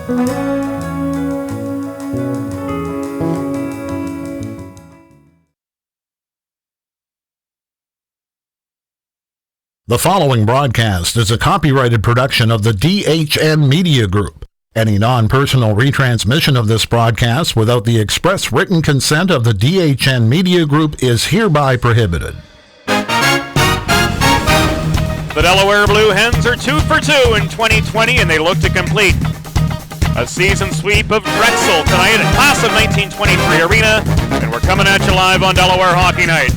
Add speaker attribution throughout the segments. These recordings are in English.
Speaker 1: The following broadcast is a copyrighted production of the DHN Media Group. Any non-personal retransmission of this broadcast without the express written consent of the DHN Media Group is hereby prohibited.
Speaker 2: The Delaware Blue Hens are 2 for 2 in 2020, and they look to complete a season sweep of Drexel tonight at Class of 1923 Arena, and we're coming at you live on Delaware Hockey Night.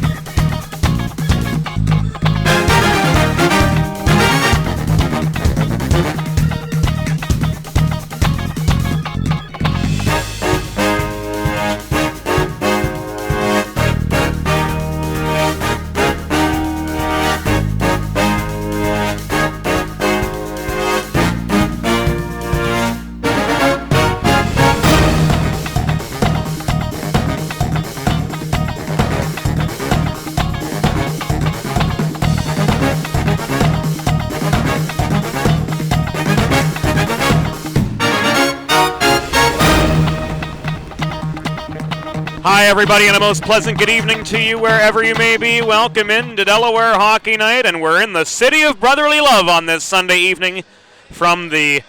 Speaker 2: Hi, everybody, and a most pleasant good evening to you wherever you may be. Welcome in to Delaware Hockey Night, and we're in the city of brotherly love on this Sunday evening from the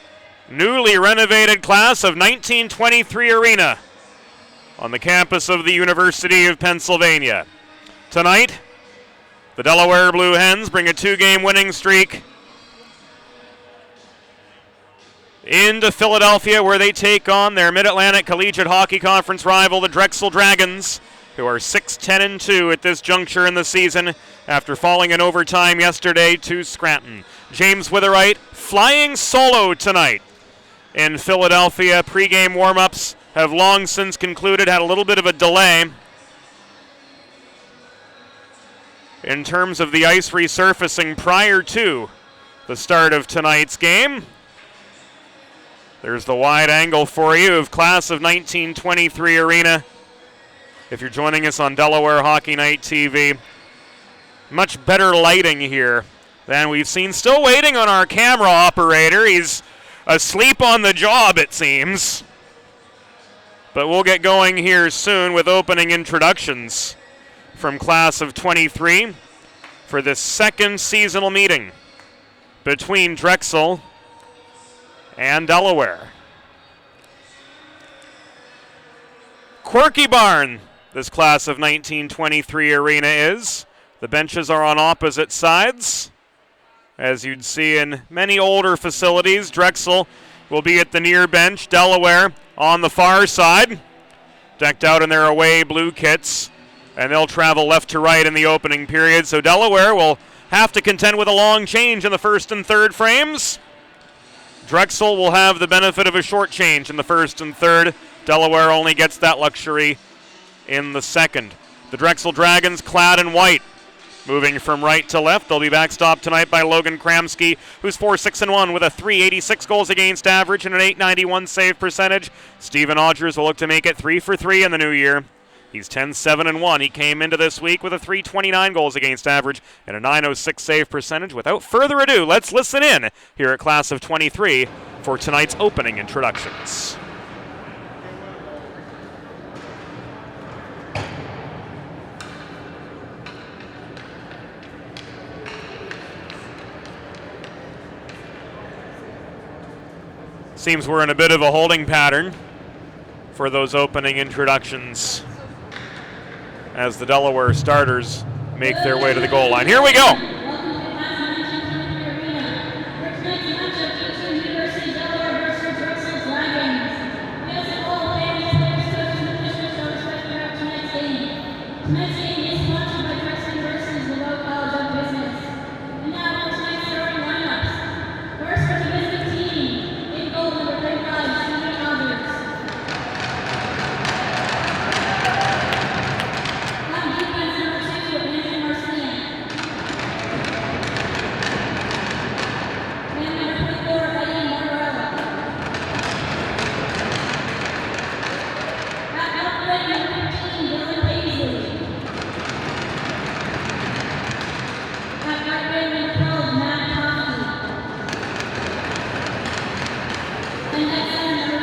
Speaker 2: newly renovated Class of 1923 Arena on the campus of the University of Pennsylvania. Tonight, the Delaware Blue Hens bring a 2-game winning streak into Philadelphia, where they take on their Mid-Atlantic Collegiate Hockey Conference rival, the Drexel Dragons, who are 6-10-2 at this juncture in the season after falling in overtime yesterday to Scranton. James Witherite flying solo tonight in Philadelphia. Pre-game warm-ups have long since concluded, had a little bit of a delay in terms of the ice resurfacing prior to the start of tonight's game. There's the wide angle for you of Class of 1923 Arena. If you're joining us on Delaware Hockey Night TV, much better lighting here than we've seen. Still waiting on our camera operator. He's asleep on the job, it seems. But we'll get going here soon with opening introductions from Class of 23 for this second seasonal meeting between Drexel and Delaware. Quirky barn, this Class of 1923 arena is. The benches are on opposite sides. As you'd see in many older facilities, Drexel will be at the near bench, Delaware on the far side, decked out in their away blue kits, and they'll travel left to right in the opening period. So Delaware will have to contend with a long change in the first and third frames. Drexel will have the benefit of a short change in the first and third. Delaware only gets that luxury in the second. The Drexel Dragons clad in white, moving from right to left. They'll be backstopped tonight by Logan Kramsky, who's 4-6-1 with a .386 goals against average and an .891 save percentage. Steven Odgers will look to make it 3 for 3 in the new year. He's 10-7-1. He came into this week with a .329 goals against average and a .906 save percentage. Without further ado, let's listen in here at Class of 23 for tonight's opening introductions. Seems we're in a bit of a holding pattern for those opening introductions as the Delaware starters make their way to the goal line. Here we go.
Speaker 3: And that's number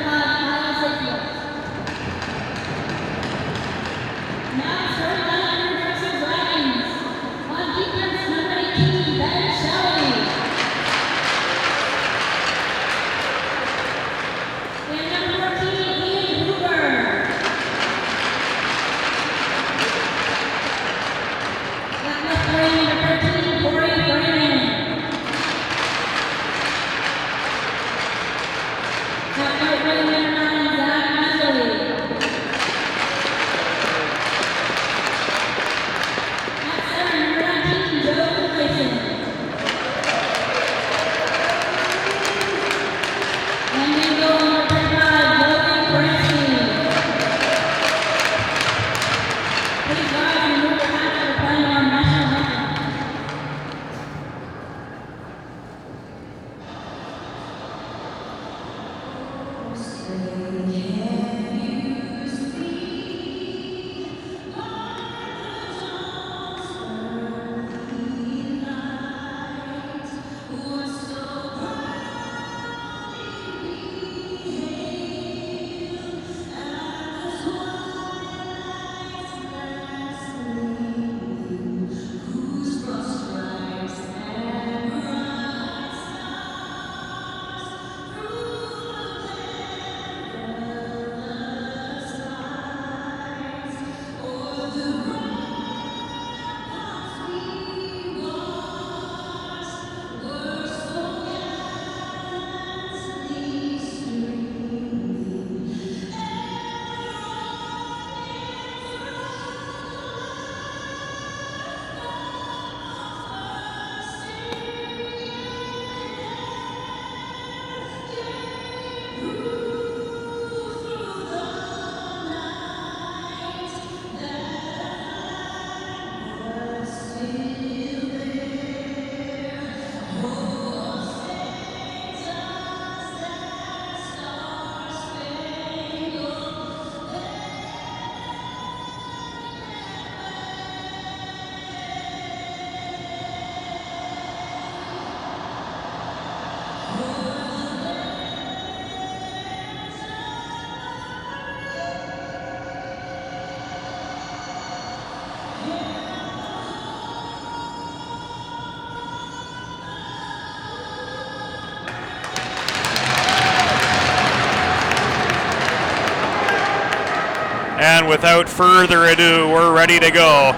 Speaker 2: And without further ado, we're ready to go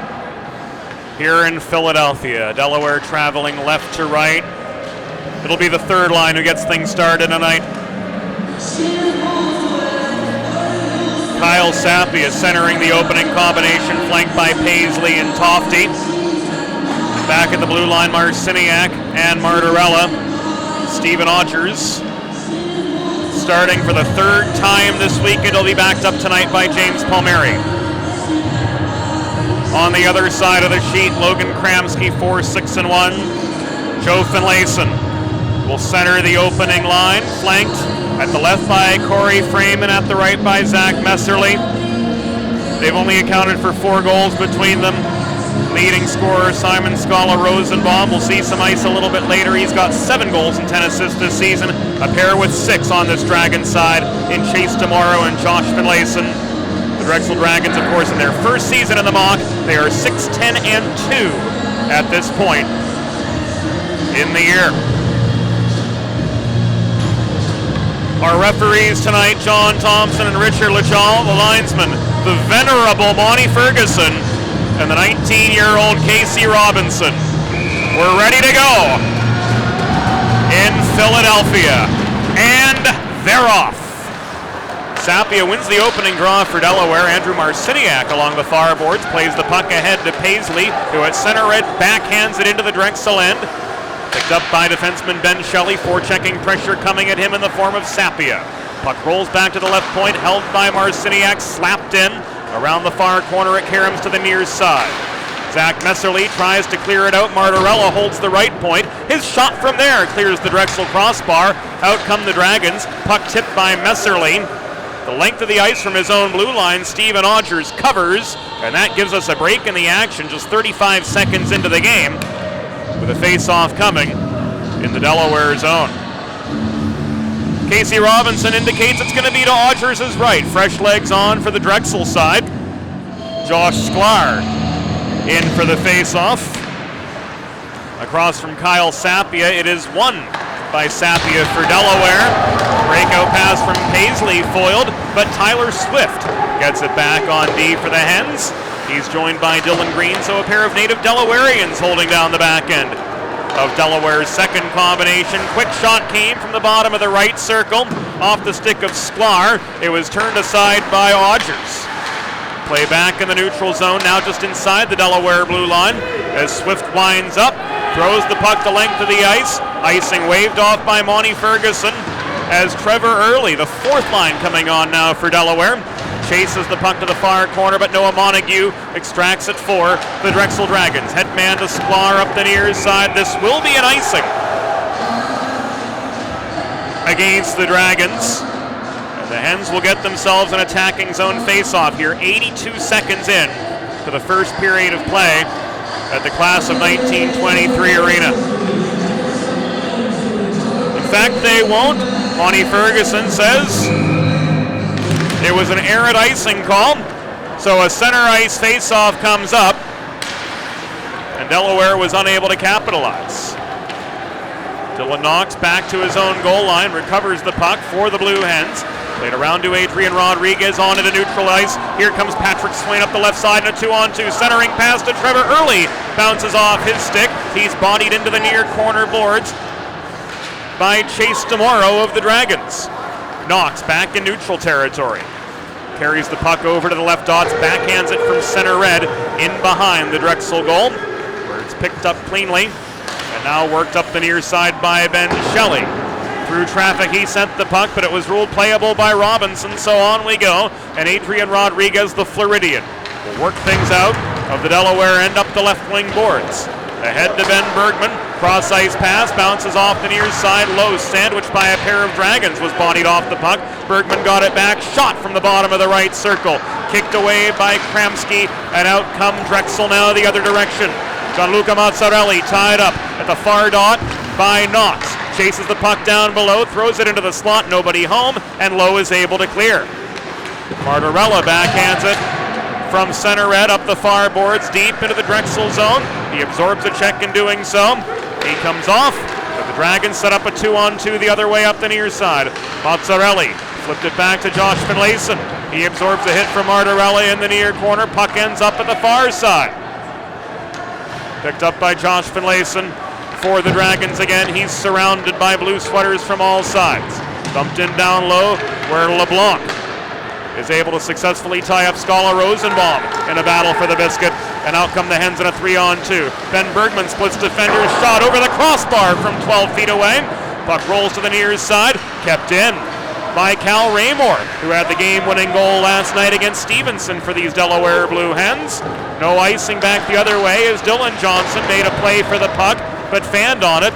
Speaker 2: here in Philadelphia. Delaware traveling left to right. It'll be the third line who gets things started tonight. Kyle Sappy is centering the opening combination, flanked by Paisley and Tofty. Back at the blue line, Marciniak and Martorella. Steven Odgers. Starting for the third time this week, it'll be backed up tonight by James Palmieri. On the other side of the sheet, Logan Kramsky, 4-6-1. Joe Finlayson will center the opening line, flanked at the left by Corey Freeman, at the right by Zach Messerly. They've only accounted for 4 goals between them. Leading scorer Simon Scala-Rosenbaum. We'll see some ice a little bit later. He's got 7 goals and 10 assists this season. A pair with 6 on this Dragon side in Chase Demaro and Josh Finlayson. The Drexel Dragons, of course, in their first season in the MOC, they are 6-10-2 at this point in the year. Our referees tonight, John Thompson and Richard Lajal. The linesmen, the venerable Monty Ferguson and the 19-year-old Casey Robinson. We're ready to go in Philadelphia, and they're off. Sapia wins the opening draw for Delaware. Andrew Marciniak along the far boards plays the puck ahead to Paisley, who at center red backhands it into the Drexel end. Picked up by defenseman Ben Shelley, forechecking pressure coming at him in the form of Sapia. Puck rolls back to the left point, held by Marciniak, slapped in. Around the far corner, it caroms to the near side. Zach Messerly tries to clear it out. Martorella holds the right point. His shot from there clears the Drexel crossbar. Out come the Dragons. Puck tipped by Messerly. The length of the ice from his own blue line, Steven Odgers covers, and that gives us a break in the action just 35 seconds into the game, with a face-off coming in the Delaware zone. Casey Robinson indicates it's going to be to Odgers' right. Fresh legs on for the Drexel side. Josh Sklar in for the face-off. Across from Kyle Sapia, it is won by Sapia for Delaware. Breakout pass from Paisley foiled, but Tyler Swift gets it back on D for the Hens. He's joined by Dylan Green, so a pair of native Delawareans holding down the back end of Delaware's second combination. Quick shot came from the bottom of the right circle, off the stick of Sklar. It was turned aside by Odgers. Play back in the neutral zone, now just inside the Delaware blue line, as Swift winds up, throws the puck the length of the ice. Icing waved off by Monty Ferguson, as Trevor Early, the fourth line coming on now for Delaware, chases the puck to the far corner, but Noah Montague extracts it for the Drexel Dragons. Headman to Sklar up the near side. This will be an icing against the Dragons. The Hens will get themselves an attacking zone face-off here, 82 seconds in to the first period of play at the class of 1923 arena. In fact, they won't. Monty Ferguson says it was an errant icing call, so a center ice face-off comes up, and Delaware was unable to capitalize. Dylan Knox back to his own goal line, recovers the puck for the Blue Hens. Played around to Adrian Rodriguez, on into neutral ice. Here comes Patrick Swain up the left side in a 2-on-2. Centering pass to Trevor Early. Bounces off his stick. He's bodied into the near corner boards by Chase DeMoro of the Dragons. Knox back in neutral territory. Carries the puck over to the left dots, backhands it from center red in behind the Drexel goal, where it's picked up cleanly and now worked up the near side by Ben Shelley. Through traffic, he sent the puck, but it was ruled playable by Robinson, so on we go. And Adrian Rodriguez, the Floridian, will work things out of the Delaware end up the left wing boards. Ahead to Ben Bergman, cross ice pass, bounces off the near side, low, sandwiched by a pair of Dragons, was bodied off the puck. Bergman got it back, shot from the bottom of the right circle. Kicked away by Kramsky, and out come Drexel now the other direction. Gianluca Mazzarelli tied up at the far dot by Knox. Chases the puck down below, throws it into the slot, nobody home, and Lowe is able to clear. Martorella backhands it from center red up the far boards, deep into the Drexel zone. He absorbs a check in doing so. He comes off, but the Dragons set up a 2-on-2 the other way up the near side. Mazzarelli flipped it back to Josh Finlayson. He absorbs a hit from Martorella in the near corner. Puck ends up at the far side. Picked up by Josh Finlayson for the Dragons again. He's surrounded by blue sweaters from all sides. Dumped in down low where LeBlanc is able to successfully tie up Scala Rosenbaum in a battle for the biscuit. And out come the Hens in a 3-on-2. Ben Bergman splits defenders, shot over the crossbar from 12 feet away. Puck rolls to the near side, kept in by Cal Raymore, who had the game-winning goal last night against Stevenson for these Delaware Blue Hens. No icing back the other way as Dylan Johnson made a play for the puck, but fanned on it.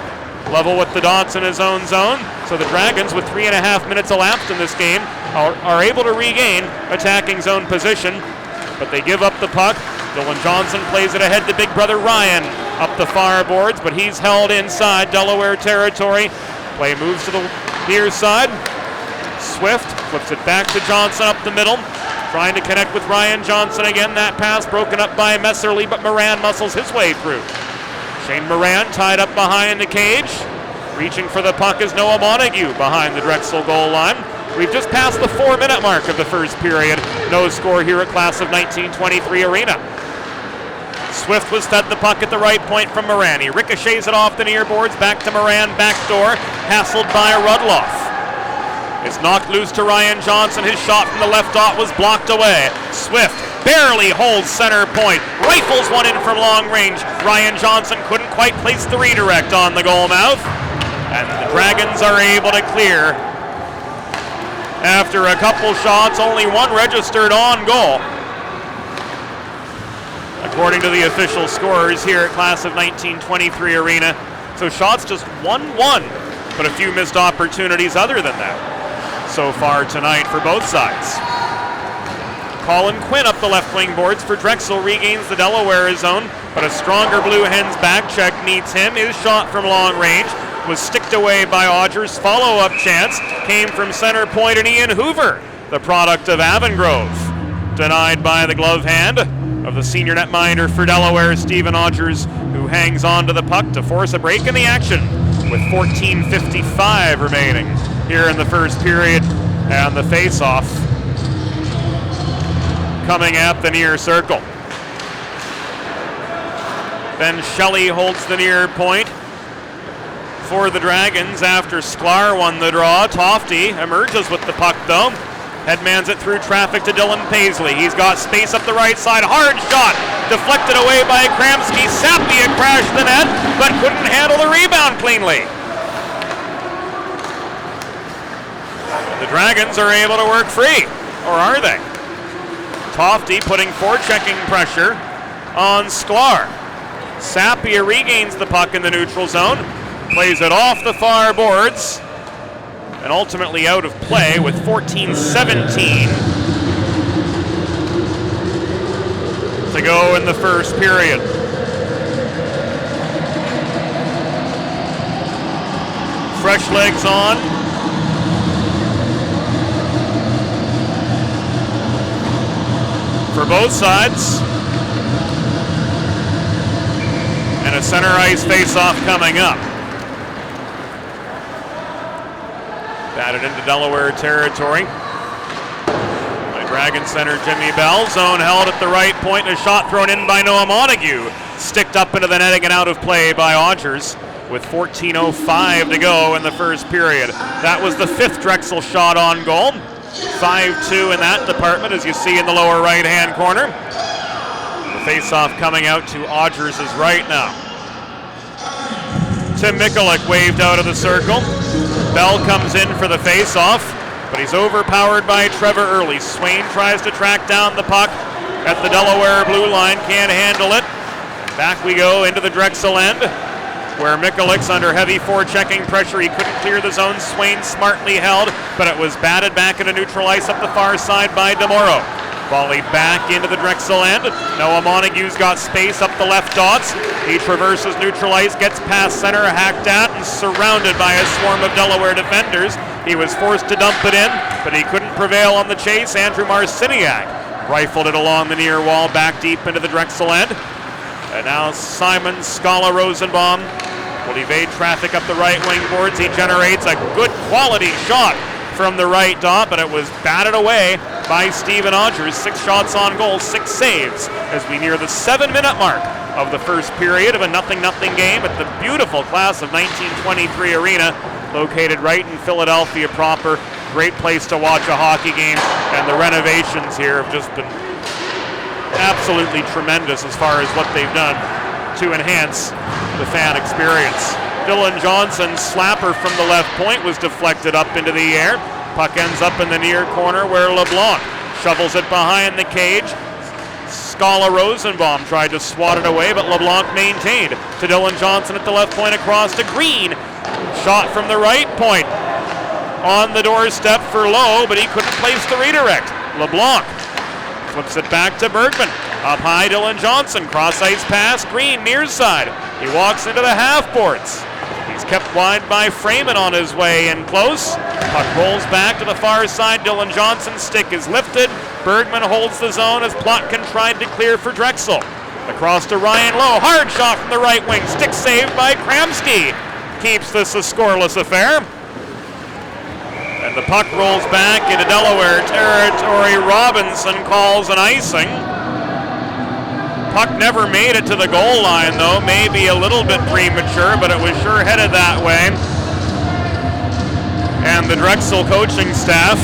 Speaker 2: Level with the dots in his own zone. So the Dragons, with 3.5 minutes elapsed in this game, are able to regain attacking zone position, but they give up the puck. Dylan Johnson plays it ahead to big brother Ryan up the far boards, but he's held inside Delaware territory. Play moves to the near side. Swift flips it back to Johnson up the middle, trying to connect with Ryan Johnson again. That pass broken up by Messerly, but Moran muscles his way through. Shane Moran tied up behind the cage. Reaching for the puck is Noah Montague behind the Drexel goal line. We've just passed the 4-minute mark of the first period. No score here at Class of 1923 Arena. Swift was fed the puck at the right point from Moran. He ricochets it off the near boards, back to Moran, backdoor, hassled by Rudloff. It's knocked loose to Ryan Johnson. His shot from the left dot was blocked away. Swift barely holds center point. Rifles one in from long range. Ryan Johnson couldn't quite place the redirect on the goal mouth. And the Dragons are able to clear. After a couple shots, only one registered on goal, according to the official scorers here at Class of 1923 Arena. So shots just 1-1, but a few missed opportunities other than that so far tonight for both sides. Colin Quinn up the left wing boards for Drexel regains the Delaware zone, but a stronger Blue Hens back check meets him. His shot from long range was sticked away by Odgers. Follow-up chance came from center point, and Ian Hoover, the product of Avongrove, denied by the glove hand of the senior netminder for Delaware, Stephen Odgers, who hangs on to the puck to force a break in the action with 14:55 remaining here in the first period, and the face-off coming at the near circle. Ben Shelley holds the near point for the Dragons after Sklar won the draw. Tofty emerges with the puck though. Headmans it through traffic to Dylan Paisley. He's got space up the right side. Hard shot deflected away by Kramsky. Sapia crashed the net, but couldn't handle the rebound cleanly. The Dragons are able to work free, or are they? Tofty putting forechecking pressure on Sklar. Sapia regains the puck in the neutral zone, plays it off the far boards, and ultimately out of play with 14-17 to go in the first period. Fresh legs on. For both sides. And a center ice face-off coming up. Batted into Delaware territory by Dragon center Jimmy Bell. Zone held at the right point and a shot thrown in by Noah Montague. Sticked up into the netting and out of play by Odgers with 14:05 to go in the first period. That was the 5th Drexel shot on goal. 5-2 in that department, as you see in the lower right-hand corner. The face-off coming out to Odgers' right now. Tim Mikulik waved out of the circle. Bell comes in for the face-off, but he's overpowered by Trevor Early. Swain tries to track down the puck at the Delaware blue line, can't handle it. Back we go into the Drexel end, where Mikulik's under heavy forechecking pressure. He couldn't clear the zone. Swain smartly held, but it was batted back into neutral ice up the far side by DeMoro. Volleyed back into the Drexel end. Noah Montague's got space up the left dots. He traverses neutral ice, gets past center, hacked at, and surrounded by a swarm of Delaware defenders. He was forced to dump it in, but he couldn't prevail on the chase. Andrew Marciniak rifled it along the near wall, back deep into the Drexel end. And now Simon Scala Rosenbaum will evade traffic up the right wing boards. He generates a good quality shot from the right dot, but it was batted away by Stephen Odgers. 6 shots on goal, 6 saves as we near the 7-minute mark of the first period of a 0-0 game at the beautiful class of 1923 arena, located right in Philadelphia proper. Great place to watch a hockey game, and the renovations here have just been absolutely tremendous as far as what they've done to enhance the fan experience. Dylan Johnson's slapper from the left point was deflected up into the air. Puck ends up in the near corner where LeBlanc shovels it behind the cage. Scala Rosenbaum tried to swat it away, but LeBlanc maintained to Dylan Johnson at the left point across to Green. Shot from the right point on the doorstep for Lowe, but he couldn't place the redirect. LeBlanc flips it back to Bergman. Up high, Dylan Johnson. Cross-ice pass, Green, near side. He walks into the half boards. He's kept wide by Freeman on his way in close. Puck rolls back to the far side. Dylan Johnson's stick is lifted. Bergman holds the zone as Plotkin tried to clear for Drexel. Across to Ryan Lowe. Hard shot from the right wing. Stick saved by Kramsky. Keeps this a scoreless affair. And the puck rolls back into Delaware territory. Robinson calls an icing. Puck never made it to the goal line, though. Maybe a little bit premature, but it was sure headed that way. And the Drexel coaching staff,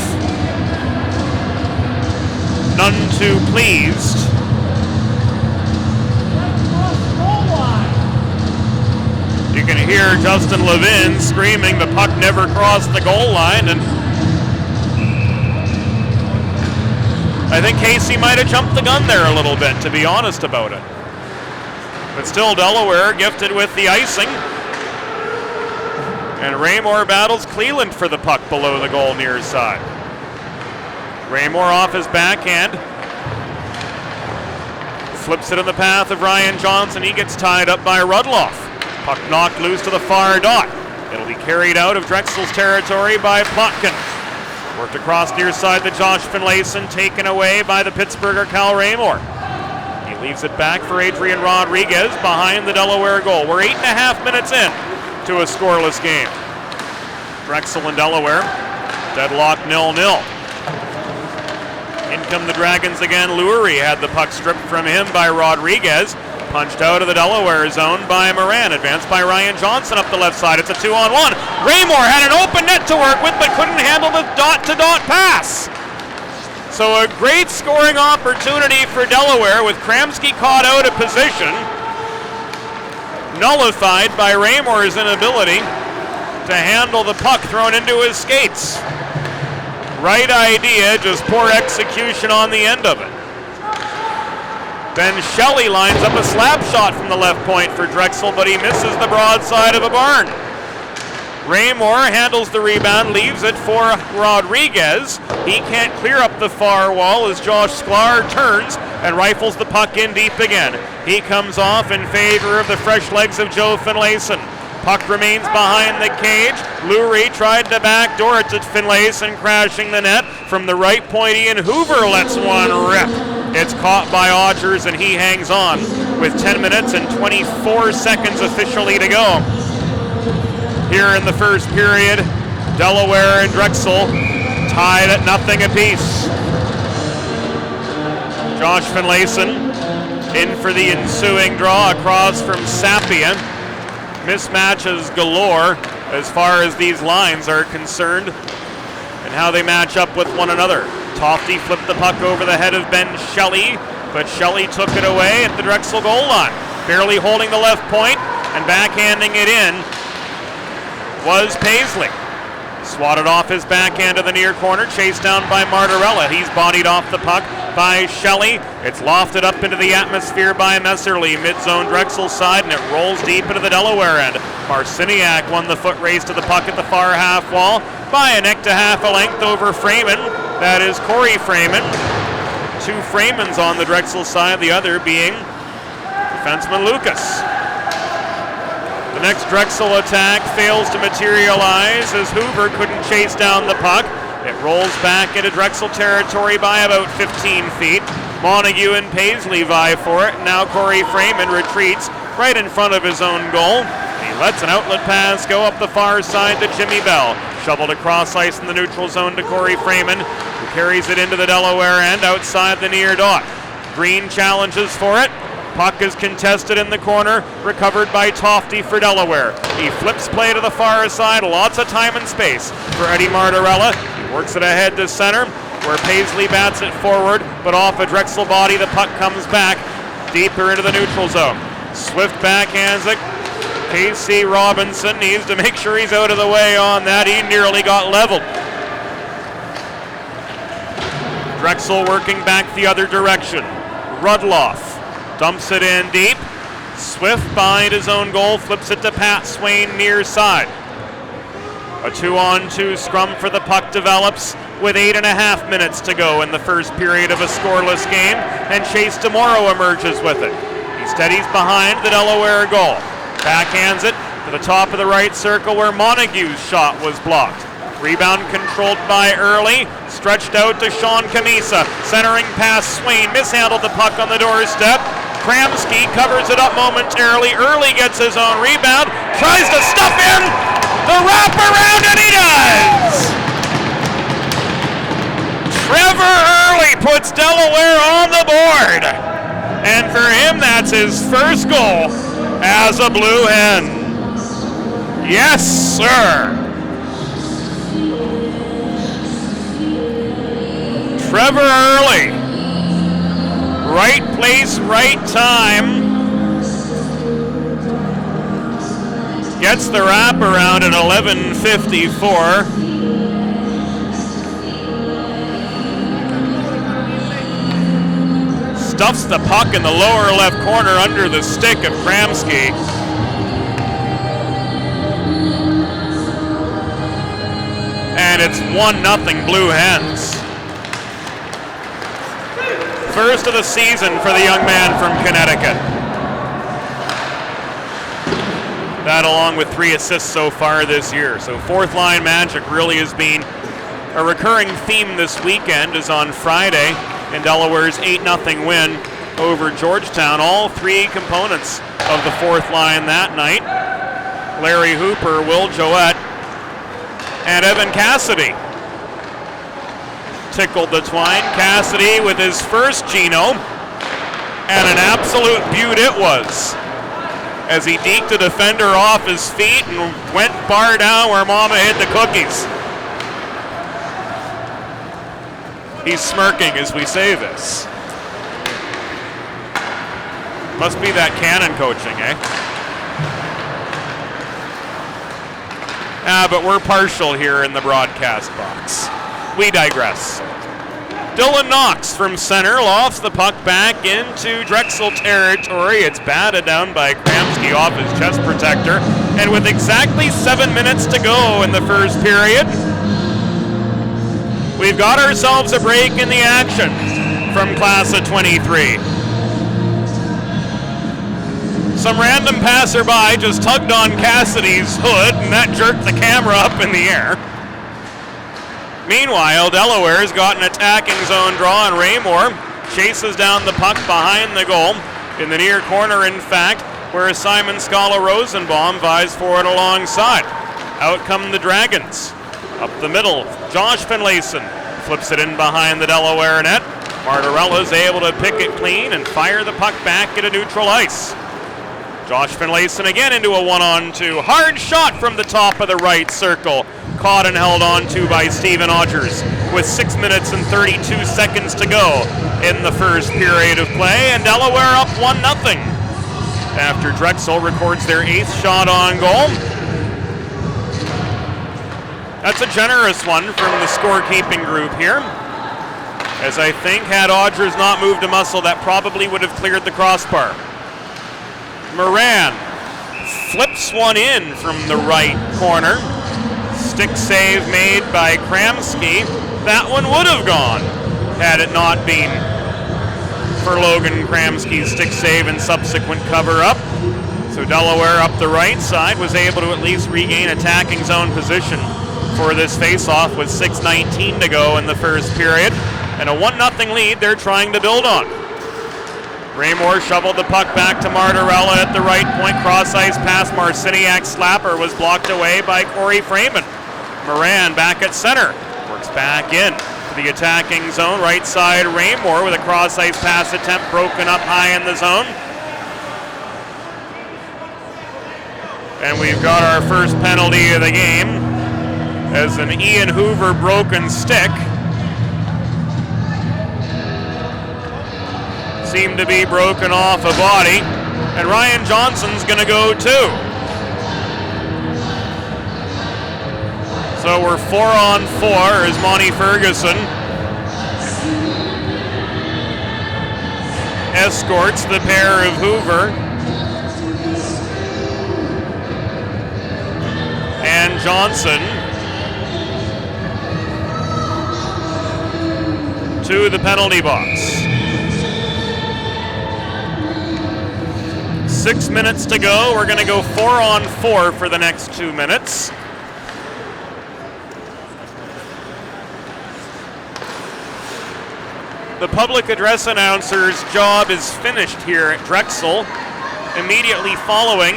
Speaker 2: none too pleased. You can hear Justin Levin screaming the puck never crossed the goal line, and I think Casey might have jumped the gun there a little bit, to be honest about it. But still, Delaware gifted with the icing. And Raymore battles Cleland for the puck below the goal near side. Raymore off his backhand. Flips it in the path of Ryan Johnson. He gets tied up by Rudloff. Puck knocked loose to the far dot. It'll be carried out of Drexel's territory by Plotkin. Worked across near side to Josh Finlayson, taken away by the Pittsburgher Cal Raymore. He leaves it back for Adrian Rodriguez behind the Delaware goal. We're 8.5 minutes in to a scoreless game. Drexel and Delaware, deadlock 0-0. In come the Dragons again. Lurie had the puck stripped from him by Rodriguez. Punched out of the Delaware zone by Moran. Advanced by Ryan Johnson up the left side. It's a 2-on-1. Raymore had an open net to work with, but couldn't handle the dot-to-dot pass. So a great scoring opportunity for Delaware with Kramsky caught out of position. Nullified by Raymore's inability to handle the puck thrown into his skates. Right idea, just poor execution on the end of it. Then Shelley lines up a slap shot from the left point for Drexel, but he misses the broadside of a barn. Raymore handles the rebound, leaves it for Rodriguez. He can't clear up the far wall as Josh Sklar turns and rifles the puck in deep again. He comes off in favor of the fresh legs of Joe Finlayson. Puck remains behind the cage. Lurie tried to backdoor it to Finlayson, crashing the net. From the right point, Ian Hoover lets one rip. It's caught by Odgers and he hangs on with 10 minutes and 24 seconds officially to go. Here in the first period, Delaware and Drexel tied at nothing apiece. Josh Finlayson in for the ensuing draw across from Sapien. Mismatches galore as far as these lines are concerned and how they match up with one another. Tofty flipped the puck over the head of Ben Shelley, but Shelley took it away at the Drexel goal line. Barely holding the left point and backhanding it in was Paisley. Swatted off his backhand to the near corner, chased down by Martirella. He's bodied off the puck by Shelley. It's lofted up into the atmosphere by Messerly, mid-zone Drexel side, and it rolls deep into the Delaware end. Marciniak won the foot race to the puck at the far half wall by a neck to half a length over Freeman. That is Corey Freeman. Two Freemans on the Drexel side, the other being defenseman Lucas. The next Drexel attack fails to materialize as Hoover couldn't chase down the puck. It rolls back into Drexel territory by about 15 feet. Montague and Paisley vie for it. Now Corey Freeman retreats right in front of his own goal. He lets an outlet pass go up the far side to Jimmy Bell. Shoveled across ice in the neutral zone to Corey Freeman, who carries it into the Delaware end outside the near dot. Green challenges for it. Puck is contested in the corner, recovered by Tofty for Delaware. He flips play to the far side, lots of time and space for Eddie Martirella. He works it ahead to center, where Paisley bats it forward, but off a Drexel body, the puck comes back deeper into the neutral zone. Swift backhands it. Casey Robinson needs to make sure he's out of the way on that. He nearly got leveled. Drexel working back the other direction. Rudloff dumps it in deep. Swift behind his own goal, flips it to Pat Swain near side. A 2-on-2 scrum for the puck develops with 8.5 minutes to go in the first period of a scoreless game, and Chase DeMoro emerges with it. He steadies behind the Delaware goal. Backhands it to the top of the right circle where Montague's shot was blocked. Rebound controlled by Early, stretched out to Sean Camisa. Centering past Swain, mishandled the puck on the doorstep. Kramski covers it up momentarily. Early gets his own rebound, tries to stuff in the wraparound, and he does! Trevor Early puts Delaware on the board. And for him, that's his first goal as a Blue Hen. Yes, sir. Trevor Early. Right place, right time. Gets the wraparound at 11:54. Stuffs the puck in the lower left corner under the stick of Kramski. And it's 1-0 Blue Hens. First of the season for the young man from Connecticut. That along with 3 assists so far this year. So fourth line magic really has been a recurring theme this weekend, as on Friday in Delaware's 8-0 win over Georgetown. All 3 components of the fourth line that night. Larry Hooper, Will Joette, and Evan Cassidy tickled the twine. Cassidy with his first Gino, and an absolute beaut it was, as he deked a defender off his feet and went bar down where Mama hid the cookies. He's smirking as we say this. Must be that cannon coaching, eh? But we're partial here in the broadcast box. We digress. Dylan Knox from center lofts the puck back into Drexel territory. It's batted down by Kramski off his chest protector, And with exactly 7 minutes to go in the first period, we've got ourselves a break in the action from class of 23. Some random passerby just tugged on Cassidy's hood, and that jerked the camera up in the air. Meanwhile, Delaware's got an attacking zone draw, and Raymore chases down the puck behind the goal in the near corner, in fact, where Simon Scala-Rosenbaum vies for it alongside. Out come the Dragons. Up the middle, Josh Finlayson flips it in behind the Delaware net. Martirella's able to pick it clean and fire the puck back into neutral ice. Josh Finlayson again into a 1-on-2. Hard shot from the top of the right circle. Caught and held on to by Stephen Odgers with 6 minutes and 32 seconds to go in the first period of play, and Delaware up 1-0 after Drexel records their 8th shot on goal. That's a generous one from the scorekeeping group here, as I think had Odgers not moved a muscle, that probably would have cleared the crossbar. Moran flips one in from the right corner. Stick save made by Kramsky. That one would have gone had it not been for Logan Kramsky's stick save and subsequent cover-up. So Delaware up the right side was able to at least regain attacking zone position for this face-off with 6:19 to go in the first period. And a 1-0 lead they're trying to build on. Raymore shoveled the puck back to Martirella at the right point. Cross-ice pass, Marciniak's slapper was blocked away by Corey Freeman. Moran back at center. Works back in to the attacking zone. Right side, Raymore with a cross-ice pass attempt broken up high in the zone. And we've got our first penalty of the game as an Ian Hoover broken stick seemed to be broken off a body, and Ryan Johnson's going to go too. So we're 4-on-4 as Monty Ferguson escorts the pair of Hoover and Johnson to the penalty box. 6 minutes to go. We're going to go 4-on-4 for the next 2 minutes. The public address announcer's job is finished here at Drexel, immediately following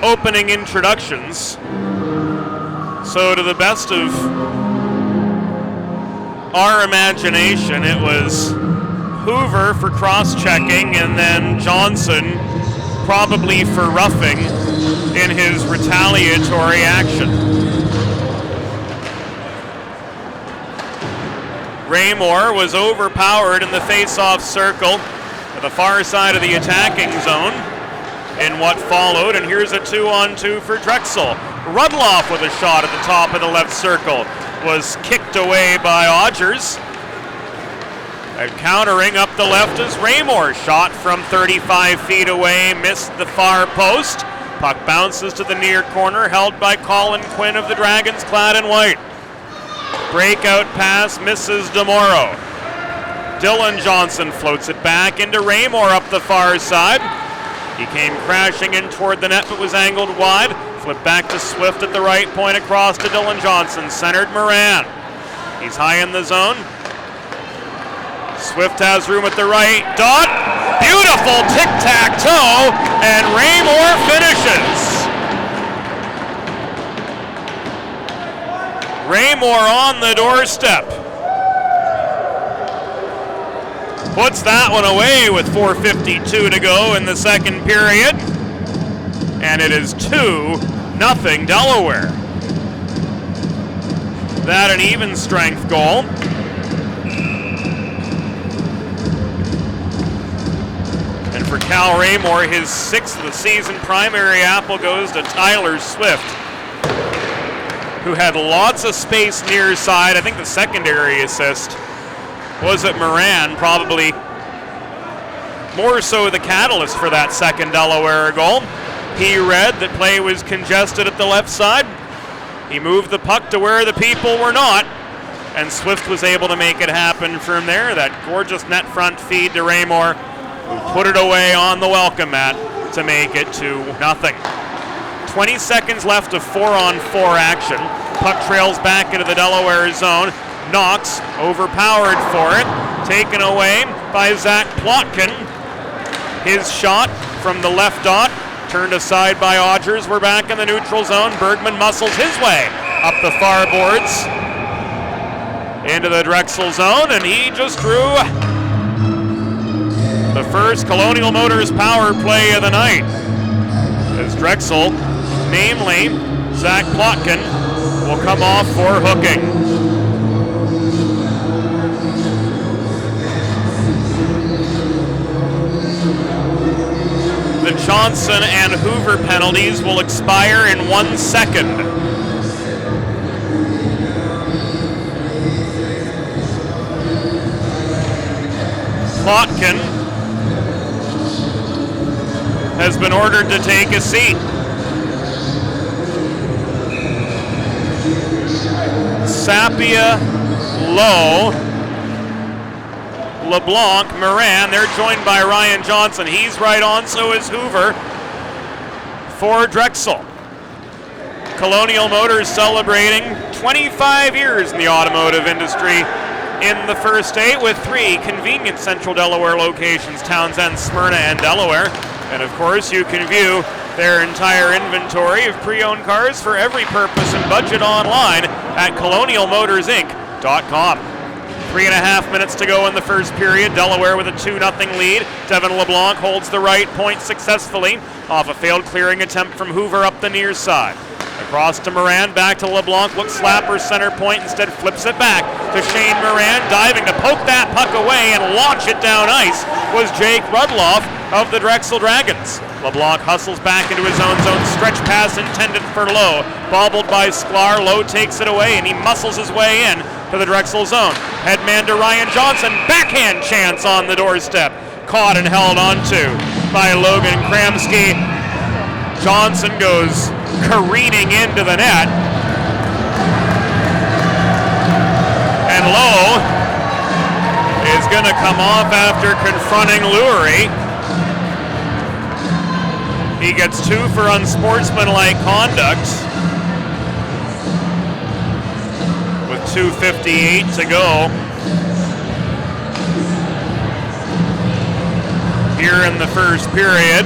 Speaker 2: opening introductions. So to the best of our imagination, it was Hoover for cross-checking, and then Johnson probably for roughing in his retaliatory action. Raymore was overpowered in the face-off circle at the far side of the attacking zone in what followed, and here's a 2-on-2 for Drexel. Rudloff with a shot at the top of the left circle was kicked away by Odgers. And countering up the left is Raymore. Shot from 35 feet away, missed the far post. Puck bounces to the near corner, held by Colin Quinn of the Dragons, clad in white. Breakout pass, misses DeMoro. Dylan Johnson floats it back into Raymore up the far side. He came crashing in toward the net, but was angled wide. Flipped back to Swift at the right point, across to Dylan Johnson. Centered Moran. He's high in the zone. Swift has room at the right dot. Beautiful tic-tac-toe, and Raymore finishes. Raymore on the doorstep. Puts that one away with 4:52 to go in the second period. And it is 2-0 Delaware. That an even strength goal. And for Cal Raymore, his 6th of the season primary apple goes to Tyler Swift, who had lots of space near side. I think the secondary assist was at Moran, probably more so the catalyst for that second Delaware goal. He read that play was congested at the left side. He moved the puck to where the people were not, and Swift was able to make it happen from there. That gorgeous net front feed to Raymore, who put it away on the welcome mat to make it 2-0. 20 seconds left of 4-on-4 action. Puck trails back into the Delaware zone. Knox overpowered for it, taken away by Zach Plotkin. His shot from the left dot, turned aside by Odgers. We're back in the neutral zone. Bergman muscles his way up the far boards into the Drexel zone, and he just drew the first Colonial Motors power play of the night, as Drexel, namely Zach Plotkin, will come off for hooking. The Johnson and Hoover penalties will expire in 1 second. Plotkin has been ordered to take a seat. Sapia, Lowe, LeBlanc, Moran, they're joined by Ryan Johnson. He's right on, so is Hoover for Drexel. Colonial Motors celebrating 25 years in the automotive industry in the first 8 with 3 convenient Central Delaware locations, Townsend, Smyrna, and Delaware. And of course, you can view their entire inventory of pre-owned cars for every purpose and budget online at colonialmotorsinc.com. 3.5 minutes to go in the first period. Delaware with a 2-0 lead. Devin LeBlanc holds the right point successfully off a failed clearing attempt from Hoover up the near side. Across to Moran, back to LeBlanc, looks slapper center point, instead flips it back to Shane Moran, diving to poke that puck away and launch it down ice was Jake Rudloff of the Drexel Dragons. LeBlanc hustles back into his own zone, stretch pass intended for Lowe, bobbled by Sklar. Lowe takes it away and he muscles his way in to the Drexel zone. Headman to Ryan Johnson, backhand chance on the doorstep, caught and held onto by Logan Kramsky. Johnson goes careening into the net, and Lowe is going to come off after confronting Lurie. He gets 2 for unsportsmanlike conduct with 2:58 to go here in the first period.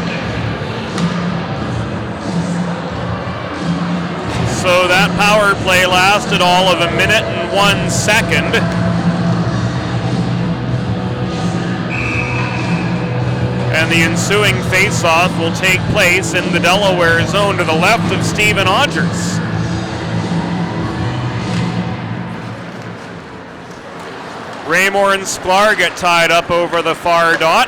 Speaker 2: So that power play lasted all of 1 minute and 1 second. And the ensuing face-off will take place in the Delaware zone to the left of Stephen Odgers. Raymore and Sklar get tied up over the far dot.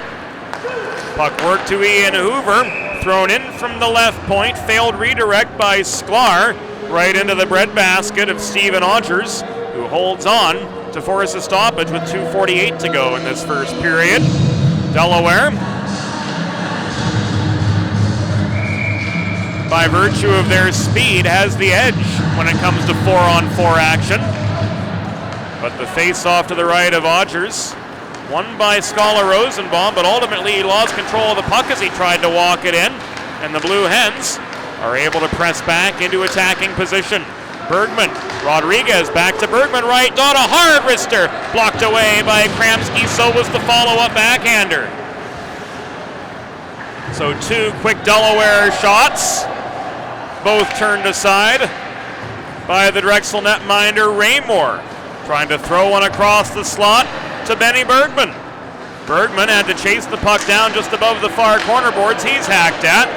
Speaker 2: Puck work to Ian Hoover, thrown in from the left point, failed redirect by Sklar, right into the breadbasket of Stephen Odgers, who holds on to force a stoppage with 2:48 to go in this first period. Delaware, by virtue of their speed, has the edge when it comes to 4-on-4 action. But the face-off to the right of Odgers, won by Scholar Rosenbaum, but ultimately he lost control of the puck as he tried to walk it in, and the Blue Hens are able to press back into attacking position. Bergman, Rodriguez back to Bergman, right dot, a hard wrister, blocked away by Kramsky, so was the follow-up backhander. So 2 quick Delaware shots, both turned aside by the Drexel netminder Raymore, trying to throw one across the slot to Benny Bergman. Bergman had to chase the puck down just above the far corner boards. He's hacked at.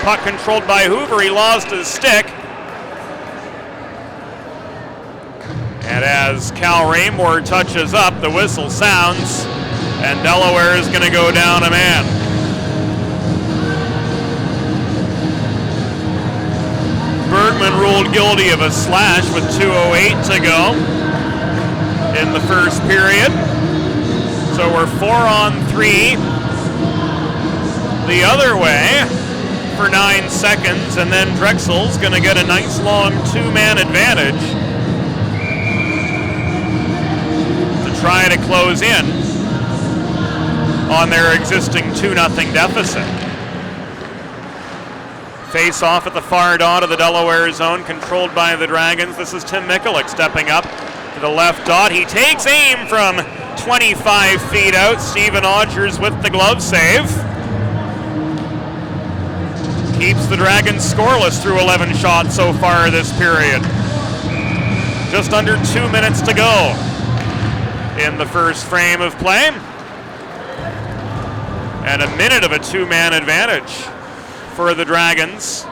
Speaker 2: Puck controlled by Hoover. He lost his stick. And as Cal Raymore touches up, the whistle sounds, and Delaware is going to go down a man. Bergman ruled guilty of a slash with 2:08 to go in the first period. So we're 4-on-3 the other way for 9 seconds, and then Drexel's going to get a nice long 2-man advantage to try to close in on their existing 2-0 deficit. Face off at the far dot of the Delaware zone, controlled by the Dragons. This is Tim Mikulik stepping up to the left dot. He takes aim from 25 feet out. Stephen Odgers with the glove save. Keeps the Dragons scoreless through 11 shots so far this period. Just under 2 minutes to go in the first frame of play. And a minute of a 2-man advantage for the Dragons.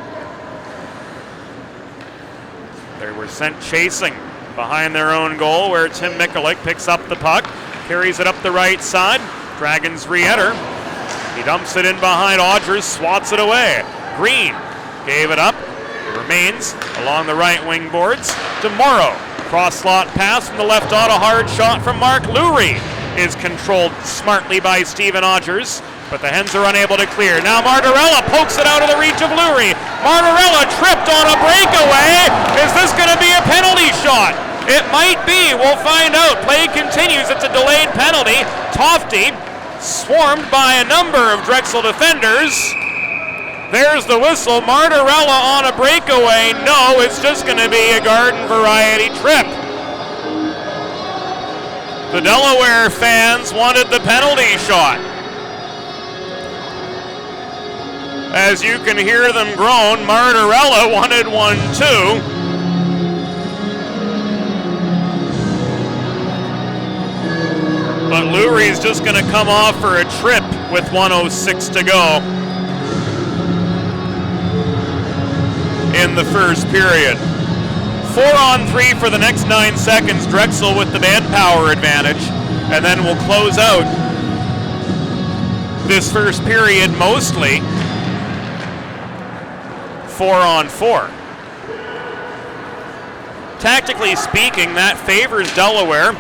Speaker 2: They were sent chasing behind their own goal, where Tim Mikulik picks up the puck, carries it up the right side. Dragons re-enter. He dumps it in behind Odgers, swats it away. Green gave it up. It remains along the right wing boards to Morrow. Cross slot pass from the left dot, a hard shot from Mark Lurie is controlled smartly by Stephen Odgers, but the Hens are unable to clear. Now Martorella pokes it out of the reach of Lurie. Martorella tripped on a breakaway. Is this going to be a penalty shot? It might be. We'll find out. Play continues. It's a delayed penalty. Tofty swarmed by a number of Drexel defenders. There's the whistle. Martorella on a breakaway. No, it's just going to be a garden variety trip. The Delaware fans wanted the penalty shot. As you can hear them groan, Martorella wanted one too. But Lurie's just going to come off for a trip with 1:06 to go in the first period. 4-on-3 for the next 9 seconds. Drexel with the manpower advantage. And then we'll close out this first period mostly 4-on-4. Tactically speaking, that favors Delaware.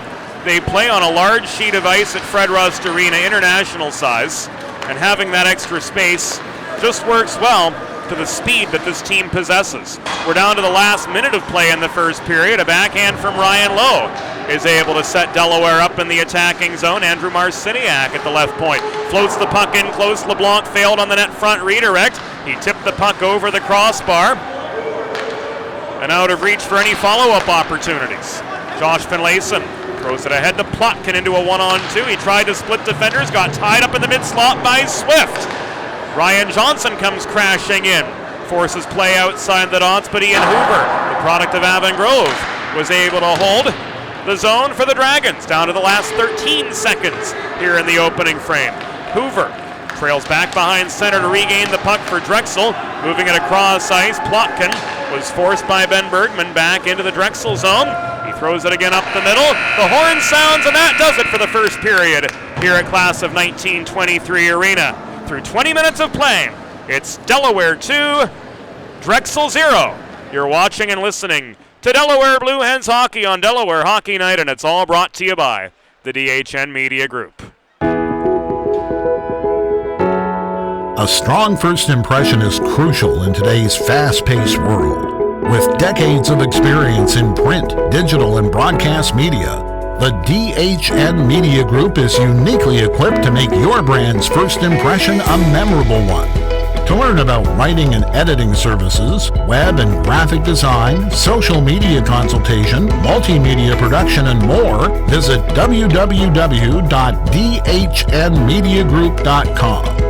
Speaker 2: They play on a large sheet of ice at Fred Rust Arena, international size, and having that extra space just works well to the speed that this team possesses. We're down to the last minute of play in the first period. A backhand from Ryan Lowe is able to set Delaware up in the attacking zone. Andrew Marciniak at the left point floats the puck in close. LeBlanc failed on the net front redirect. He tipped the puck over the crossbar and out of reach for any follow-up opportunities. Josh Finlayson throws it ahead to Plotkin into a 1-on-2. He tried to split defenders, got tied up in the mid-slot by Swift. Ryan Johnson comes crashing in, forces play outside the dots, but Ian Hoover, the product of Avon Grove, was able to hold the zone for the Dragons down to the last 13 seconds here in the opening frame. Hoover trails back behind center to regain the puck for Drexel, moving it across ice. Plotkin was forced by Ben Bergman back into the Drexel zone. He throws it again up the middle. The horn sounds, and that does it for the first period here at Class of 1923 Arena. Through 20 minutes of play, it's Delaware 2, Drexel 0. You're watching and listening to Delaware Blue Hens Hockey on Delaware Hockey Night, and it's all brought to you by the DHN Media Group.
Speaker 1: A strong first impression is crucial in today's fast-paced world. With decades of experience in print, digital, and broadcast media, the DHN Media Group is uniquely equipped to make your brand's first impression a memorable one. To learn about writing and editing services, web and graphic design, social media consultation, multimedia production, and more, visit www.dhnmediagroup.com.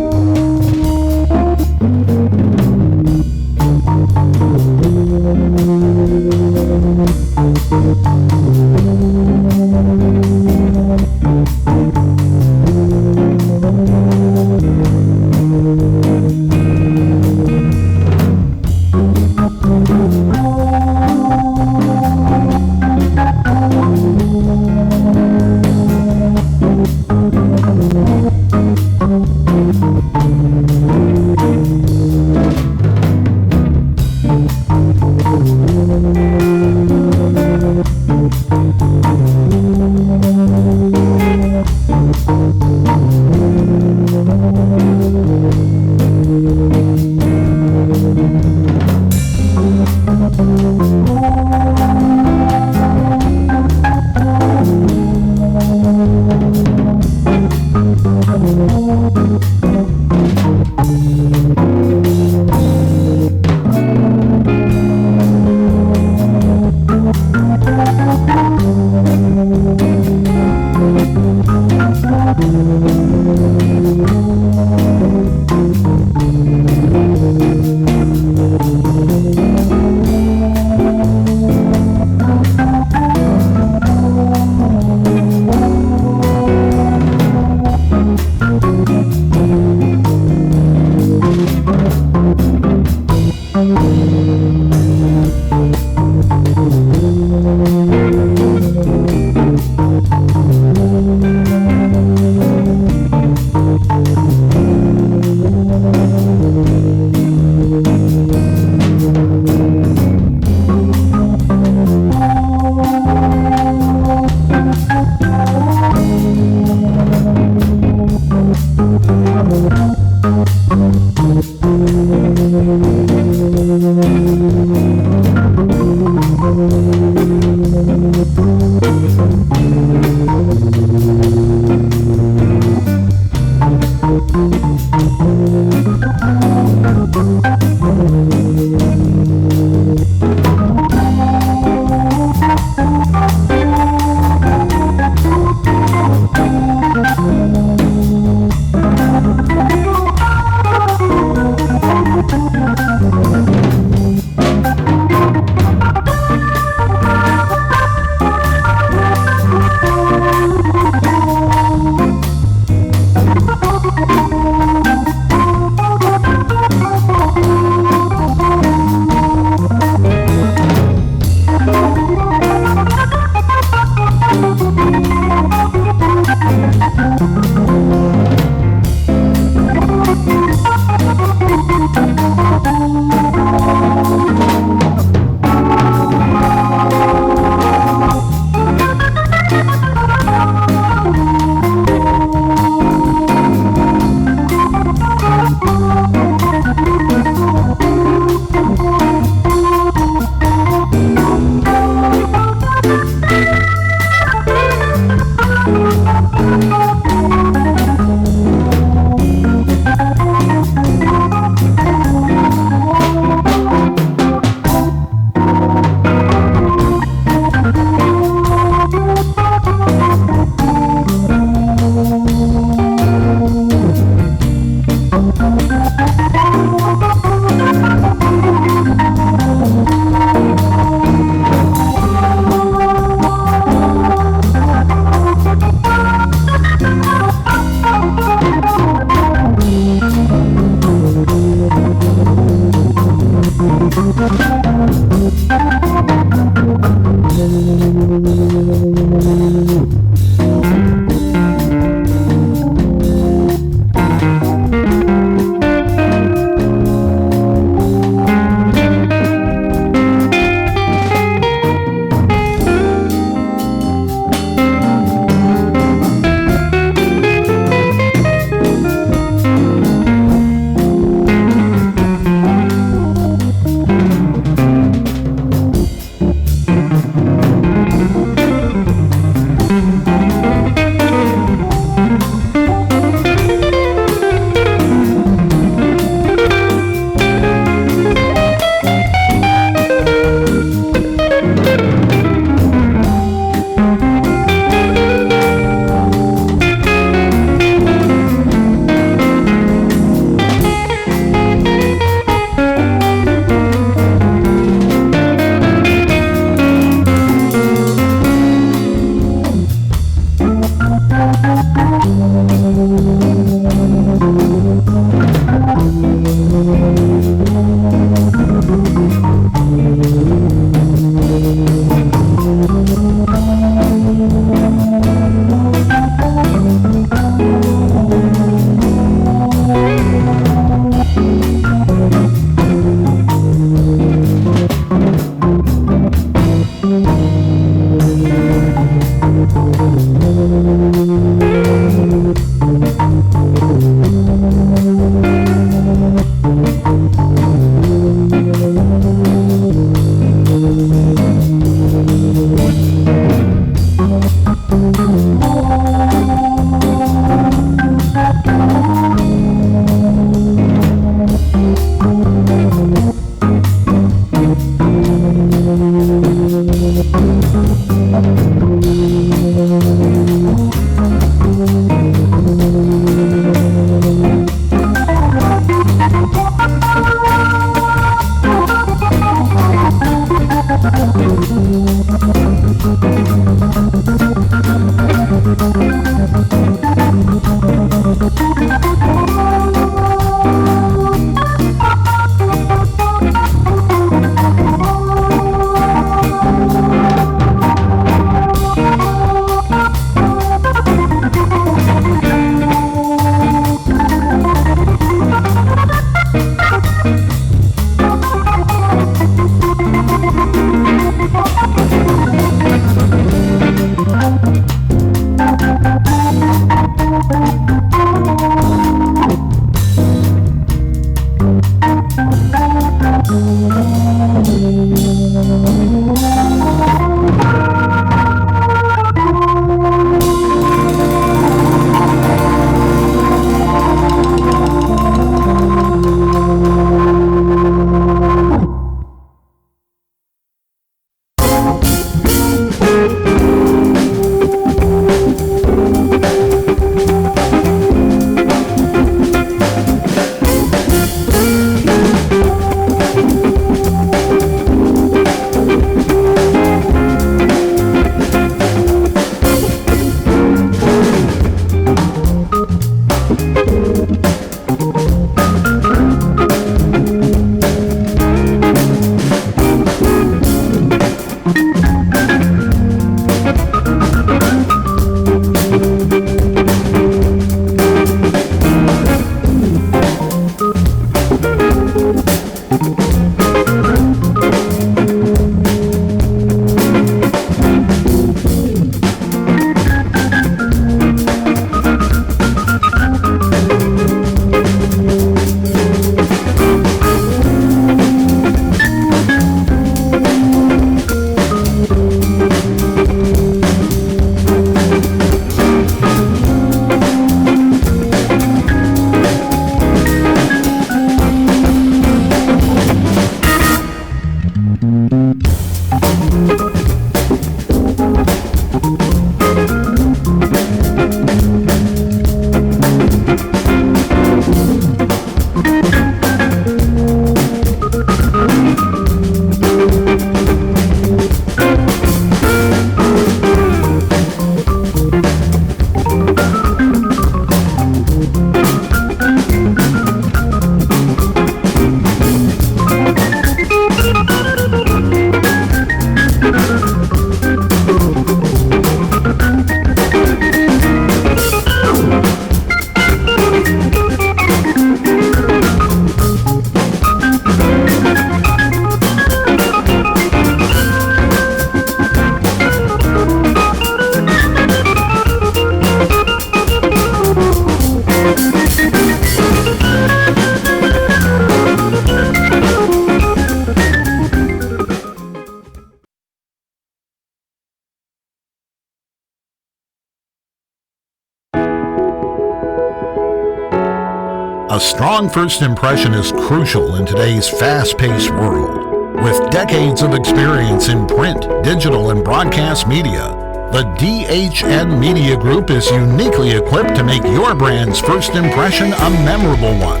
Speaker 1: A strong first impression is crucial in today's fast-paced world. With decades of experience in print, digital, and broadcast media, the DHN Media Group is uniquely equipped to make your brand's first impression a memorable one.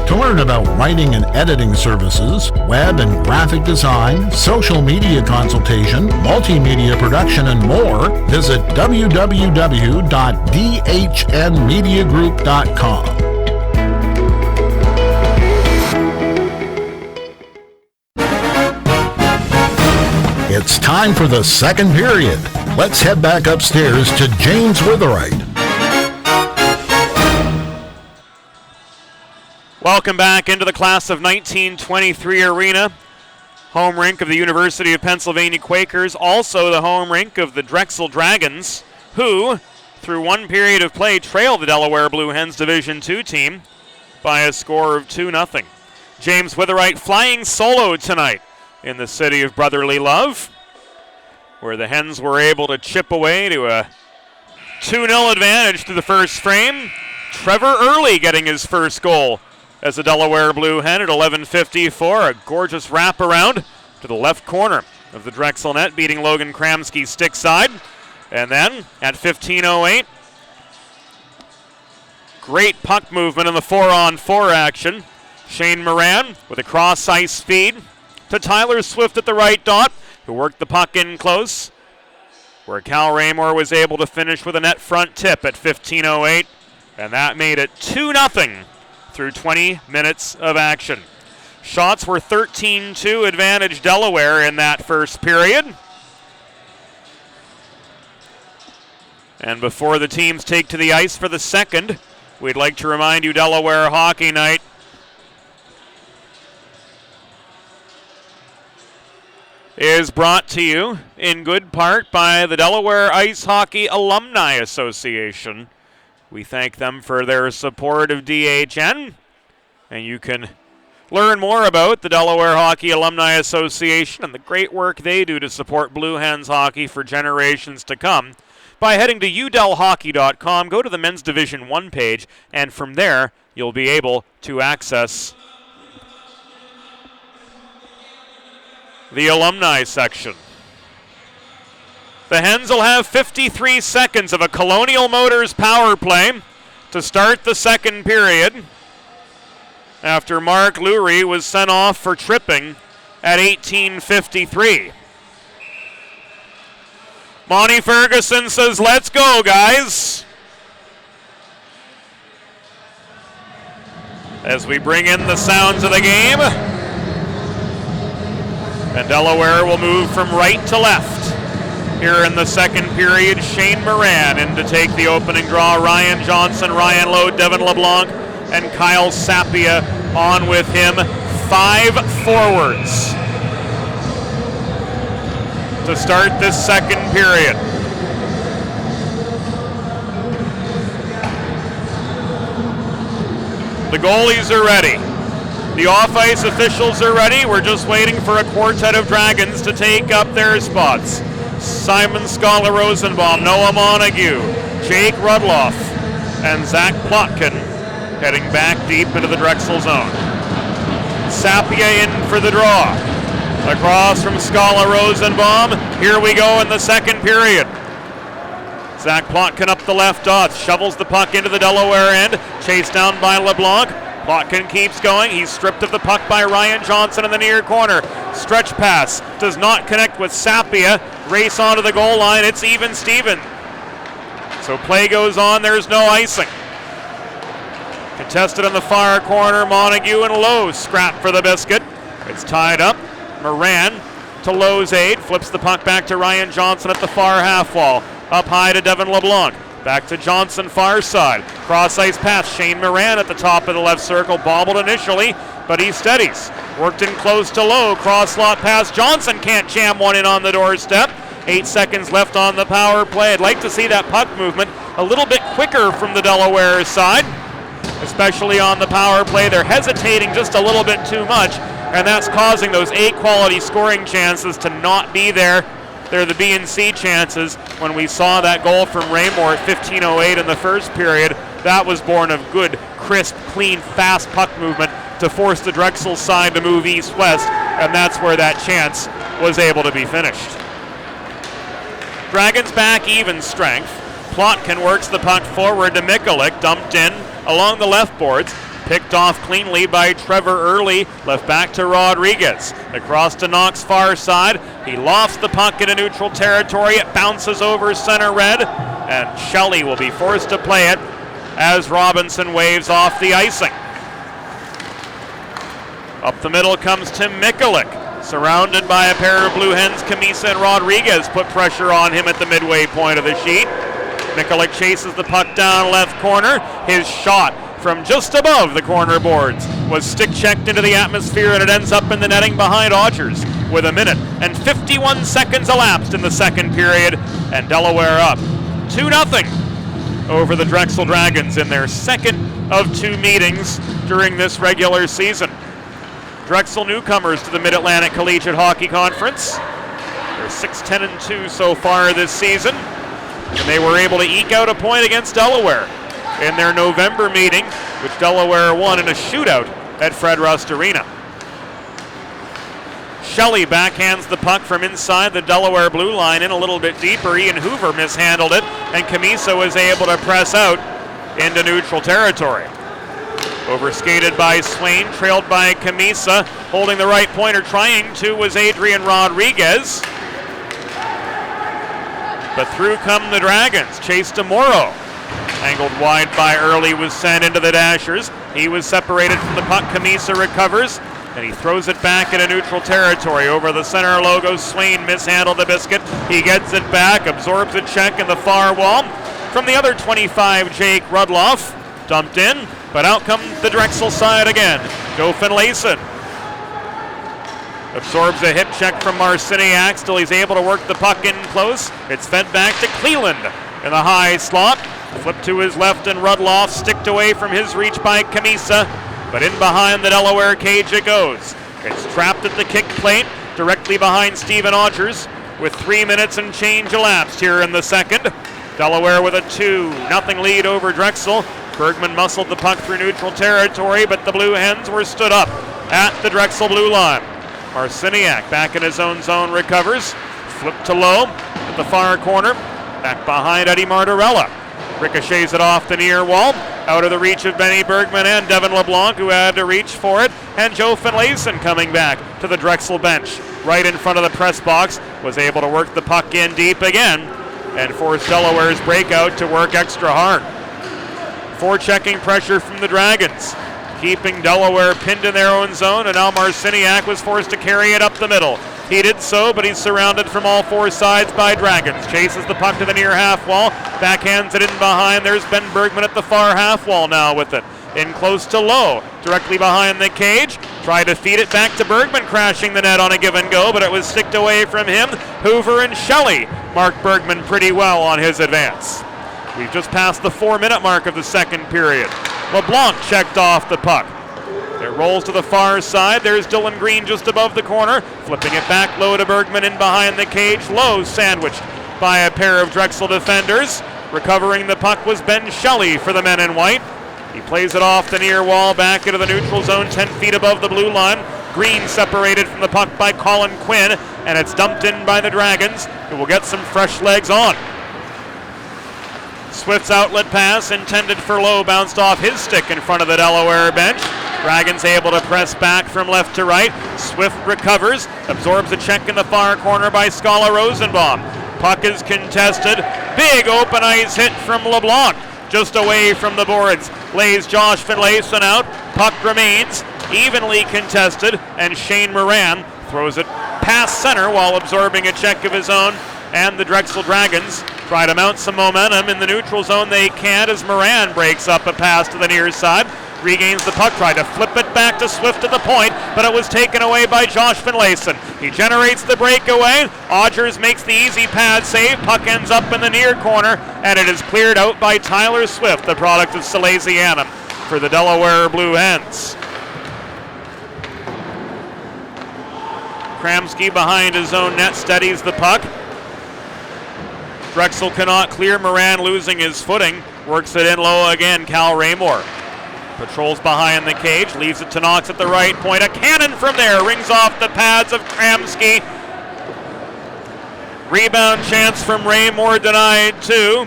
Speaker 1: To learn about writing and editing services, web and graphic design, social media consultation, multimedia production, and more, visit www.dhnmediagroup.com. It's time for the second period. Let's head back upstairs to James Witherite.
Speaker 2: Welcome back into the class of 1923 arena. Home rink of the University of Pennsylvania Quakers, also the home rink of the Drexel Dragons, who, through one period of play, trailed the Delaware Blue Hens Division II team by a score of 2-0. James Witherite flying solo tonight in the city of brotherly love, where the Hens were able to chip away to a 2-0 advantage to the first frame. Trevor Early getting his first goal as a Delaware Blue Hen at 11:54. A gorgeous wraparound to the left corner of the Drexel net, beating Logan Kramsky stick side. And then at 15:08, great puck movement in the 4-on-4 action. Shane Moran with a cross-ice feed to Tyler Swift at the right dot, who worked the puck in close, where Cal Raymore was able to finish with a net front tip at 15:08, and that made it 2-0 through 20 minutes of action. Shots were 13-2 advantage Delaware in that first period. And before the teams take to the ice for the second, we'd like to remind you Delaware Hockey Night is brought to you in good part by the Delaware Ice Hockey Alumni Association. We thank them for their support of DHN, and you can learn more about the Delaware Hockey Alumni Association and the great work they do to support Blue Hens hockey for generations to come by heading to udelhockey.com. Go to the Men's Division 1 page, and from there you'll be able to access the alumni section. The Hens will have 53 seconds of a Colonial Motors power play to start the second period after Mark Lurie was sent off for tripping at 18:53. Monty Ferguson says, "Let's go, guys." As we bring in the sounds of the game, and Delaware will move from right to left. Here in the second period, Shane Moran in to take the opening draw. Ryan Johnson, Ryan Lowe, Devin LeBlanc, and Kyle Sapia on with him. 5 forwards to start this second period. The goalies are ready. The off-ice officials are ready. We're just waiting for a quartet of Dragons to take up their spots. Simon Scala-Rosenbaum, Noah Montague, Jake Rudloff, and Zach Plotkin heading back deep into the Drexel zone. Sapia in for the draw. Across from Scala-Rosenbaum. Here we go in the second period. Zach Plotkin up the left dot, shovels the puck into the Delaware end, chased down by LeBlanc. Plotkin keeps going. He's stripped of the puck by Ryan Johnson in the near corner. Stretch pass does not connect with Sapia. Race onto the goal line. It's even Steven. So play goes on. There's no icing. Contested in the far corner. Montague and Lowe scrap for the biscuit. It's tied up. Moran to Lowe's aid. Flips the puck back to Ryan Johnson at the far half wall. Up high to Devin LeBlanc. Back to Johnson, far side. Cross-ice pass. Shane Moran at the top of the left circle. Bobbled initially, but he steadies. Worked in close to Lowe. Cross-slot pass. Johnson can't jam one in on the doorstep. 8 seconds left on the power play. I'd like to see that puck movement a little bit quicker from the Delaware side, especially on the power play. They're hesitating just a little bit too much, and that's causing those A-quality scoring chances to not be there. They're the B and C chances. When we saw that goal from Raymore at 15:08 in the first period, that was born of good, crisp, clean, fast puck movement to force the Drexel side to move east-west, and that's where that chance was able to be finished. Dragons back even strength. Plotkin works the puck forward to Mikulik, dumped in along the left boards. Picked off cleanly by Trevor Early, left back to Rodriguez. Across to Knox far side. He lofts the puck into neutral territory. It bounces over center red, and Shelley will be forced to play it as Robinson waves off the icing. Up the middle comes Tim Mikulik. Surrounded by a pair of Blue Hens, Camisa and Rodriguez put pressure on him at the midway point of the sheet. Mikulik chases the puck down left corner. His shot from just above the corner boards was stick-checked into the atmosphere, and it ends up in the netting behind Odgers with 1 minute and 51 seconds elapsed in the second period, and Delaware up 2-0 over the Drexel Dragons in their second of 2 meetings during this regular season. Drexel newcomers to the Mid-Atlantic Collegiate Hockey Conference. They're 6-10-2 so far this season, and they were able to eke out a point against Delaware in their November meeting, which Delaware won in a shootout at Fred Rust Arena. Shelley backhands the puck from inside the Delaware blue line in a little bit deeper. Ian Hoover mishandled it, and Camisa was able to press out into neutral territory. Overskated by Swain, trailed by Camisa. Holding the right pointer, trying to, was Adrian Rodriguez. But through come the Dragons. Chase DeMoro. Angled wide by Early, was sent into the Dashers. He was separated from the puck. Camisa recovers, and he throws it back into neutral territory. Over the center logo, Swain mishandled the biscuit. He gets it back, absorbs a check in the far wall. From the other 25, Jake Rudloff dumped in, but out comes the Drexel side again. Joe Finlayson absorbs a hip check from Marciniak. Still he's able to work the puck in close. It's fed back to Cleland in the high slot. Flip to his left, and Rudloff sticked away from his reach by Camisa, but in behind the Delaware cage it goes. It's trapped at the kick plate, directly behind Stephen Odgers, with 3 minutes and change elapsed here in the second. Delaware with a 2-0 lead over Drexel. Bergman muscled the puck through neutral territory, but the Blue Hens were stood up at the Drexel blue line. Marciniak back in his own zone recovers. Flip to low at the far corner. Back behind Eddie Martorella. Ricochets it off the near wall. Out of the reach of Benny Bergman and Devin LeBlanc, who had to reach for it. And Joe Finlayson coming back to the Drexel bench. Right in front of the press box. Was able to work the puck in deep again and force Delaware's breakout to work extra hard. Forechecking pressure from the Dragons, keeping Delaware pinned in their own zone, and now Marciniak was forced to carry it up the middle. He did so, but he's surrounded from all four sides by Dragons. Chases the puck to the near half wall, backhands it in behind. There's Ben Bergman at the far half wall now with it. In close to low, directly behind the cage. Tried to feed it back to Bergman, crashing the net on a give and go, but it was sticked away from him. Hoover and Shelley marked Bergman pretty well on his advance. We've just passed the 4-minute mark of the second period. LeBlanc checked off the puck. It rolls to the far side. There's Dylan Green just above the corner. Flipping it back low to Bergman in behind the cage. Low sandwiched by a pair of Drexel defenders. Recovering the puck was Ben Shelley for the men in white. He plays it off the near wall back into the neutral zone 10 feet above the blue line. Green separated from the puck by Colin Quinn, and it's dumped in by the Dragons, who will get some fresh legs on. Swift's outlet pass intended for Lowe bounced off his stick in front of the Delaware bench. Dragons able to press back from left to right. Swift recovers, absorbs a check in the far corner by Scala Rosenbaum. Puck is contested. Big open ice hit from LeBlanc, just away from the boards. Lays Josh Finlayson out. Puck remains evenly contested, and Shane Moran throws it past center while absorbing a check of his own. And the Drexel Dragons try to mount some momentum in the neutral zone. They can't as Moran breaks up a pass to the near side. Regains the puck, tried to flip it back to Swift at the point, but it was taken away by Josh Finlayson. He generates the breakaway. Odgers makes the easy pad save. Puck ends up in the near corner, and it is cleared out by Tyler Swift, the product of Salesianum, for the Delaware Blue Hens. Kramski behind his own net steadies the puck. Drexel cannot clear. Moran losing his footing. Works it in low again. Cal Raymore patrols behind the cage. Leaves it to Knox at the right point. A cannon from there. Rings off the pads of Kramski. Rebound chance from Raymore denied too.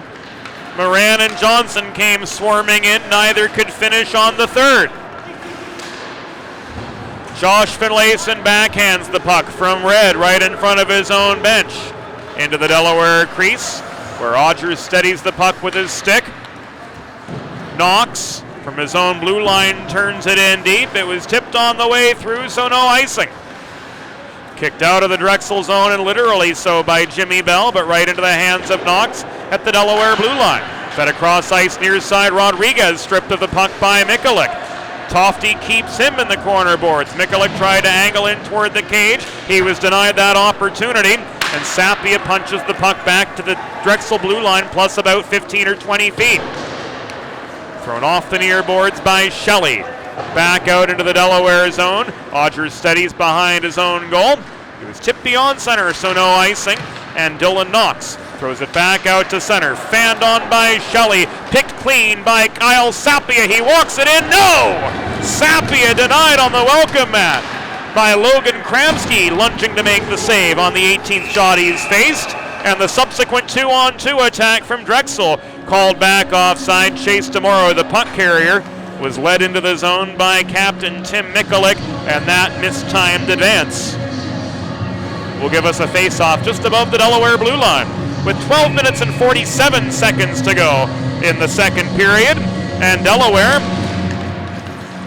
Speaker 2: Moran and Johnson came swarming in. Neither could finish on the third. Josh Finlayson backhands the puck from Red right in front of his own bench. Into the Delaware crease, where Odgers steadies the puck with his stick. Knox, from his own blue line, turns it in deep. It was tipped on the way through, so no icing. Kicked out of the Drexel zone, and literally so by Jimmy Bell, but right into the hands of Knox at the Delaware blue line. Fed across ice near side, Rodriguez stripped of the puck by Mikulik. Tofty keeps him in the corner boards. Mikulik tried to angle in toward the cage. He was denied that opportunity. And Sapia punches the puck back to the Drexel blue line plus about 15 or 20 feet. Thrown off the near boards by Shelley. back out into the Delaware zone. Odgers steadies behind his own goal. He was tipped beyond center, so no icing. And Dylan Knox throws it back out to center. Fanned on by Shelley. Picked clean by Kyle Sapia. He walks it in. No! Sapia denied on the welcome mat by Logan Kramsky, lunging to make the save on the 18th shot he's faced. And the subsequent 2-on-2 attack from Drexel called back offside. Chase Demoro, the puck carrier, was led into the zone by captain Tim Mikulik, and that mistimed advance will give us a face-off just above the Delaware blue line with 12 minutes and 47 seconds to go in the second period. And Delaware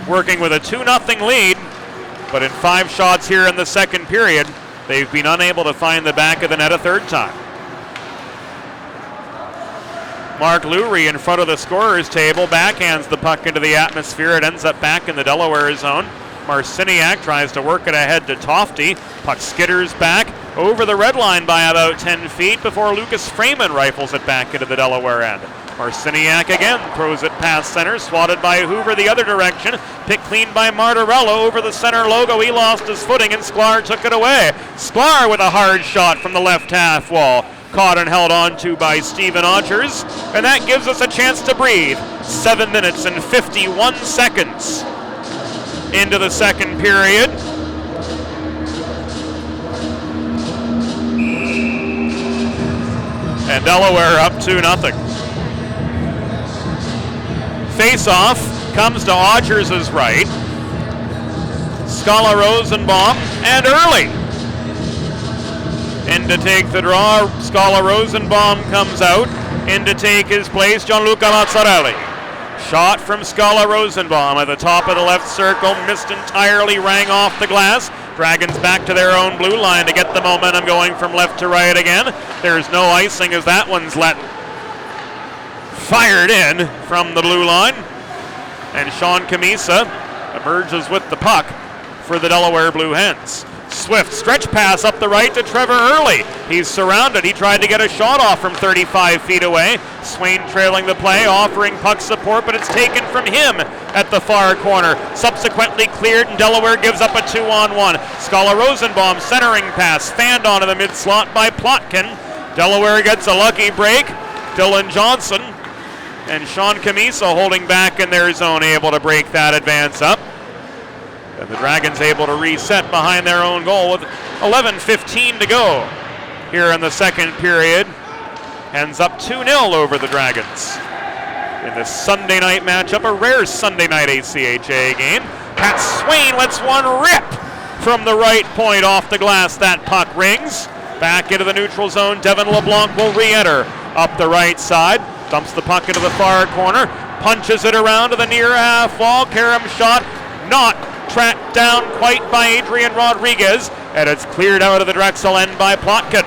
Speaker 2: working with a 2-0 lead, but in 5 shots here in the second period, they've been unable to find the back of the net a third time. Mark Lurie in front of the scorer's table, backhands the puck into the atmosphere. It ends up back in the Delaware zone. Marciniak tries to work it ahead to Tofty. Puck skitters back over the red line by about 10 feet before Lucas Freeman rifles it back into the Delaware end. Marciniak again throws it past center, swatted by Hoover the other direction. Picked clean by Martorello over the center logo. He lost his footing and Sklar took it away. Sklar with a hard shot from the left half wall. Caught and held on to by Stephen Odgers, and that gives us a chance to breathe. 7 minutes and 51 seconds into the second period. And Delaware up 2-0. Face-off comes to Odgers' right. Scala Rosenbaum and early. In to take the draw, Scala Rosenbaum comes out. In to take his place, Gianluca Mazzarelli. Shot from Scala Rosenbaum at the top of the left circle, missed entirely, rang off the glass. Dragons back to their own blue line to get the momentum going from left to right again. There's no icing as that one's fired in from the blue line. And Sean Camisa emerges with the puck for the Delaware Blue Hens. Swift stretch pass up the right to Trevor Early. He's surrounded. He tried to get a shot off from 35 feet away. Swain trailing the play, offering puck support, but it's taken from him at the far corner. Subsequently cleared, and Delaware gives up a 2-on-1. Scala Rosenbaum centering pass, fanned onto the mid-slot by Plotkin. Delaware gets a lucky break. Dylan Johnson and Sean Camisa holding back in their zone, able to break that advance up. And the Dragons able to reset behind their own goal with 11:15 to go here in the second period. Ends up 2-0 over the Dragons in this Sunday night matchup, a rare Sunday night ACHA game. Pat Swain lets one rip from the right point off the glass. That puck rings back into the neutral zone. Devin LeBlanc will re-enter up the right side. Dumps the puck into the far corner. Punches it around to the near half wall. Karam shot not tracked down quite by Adrian Rodriguez, and it's cleared out of the Drexel end by Plotkin.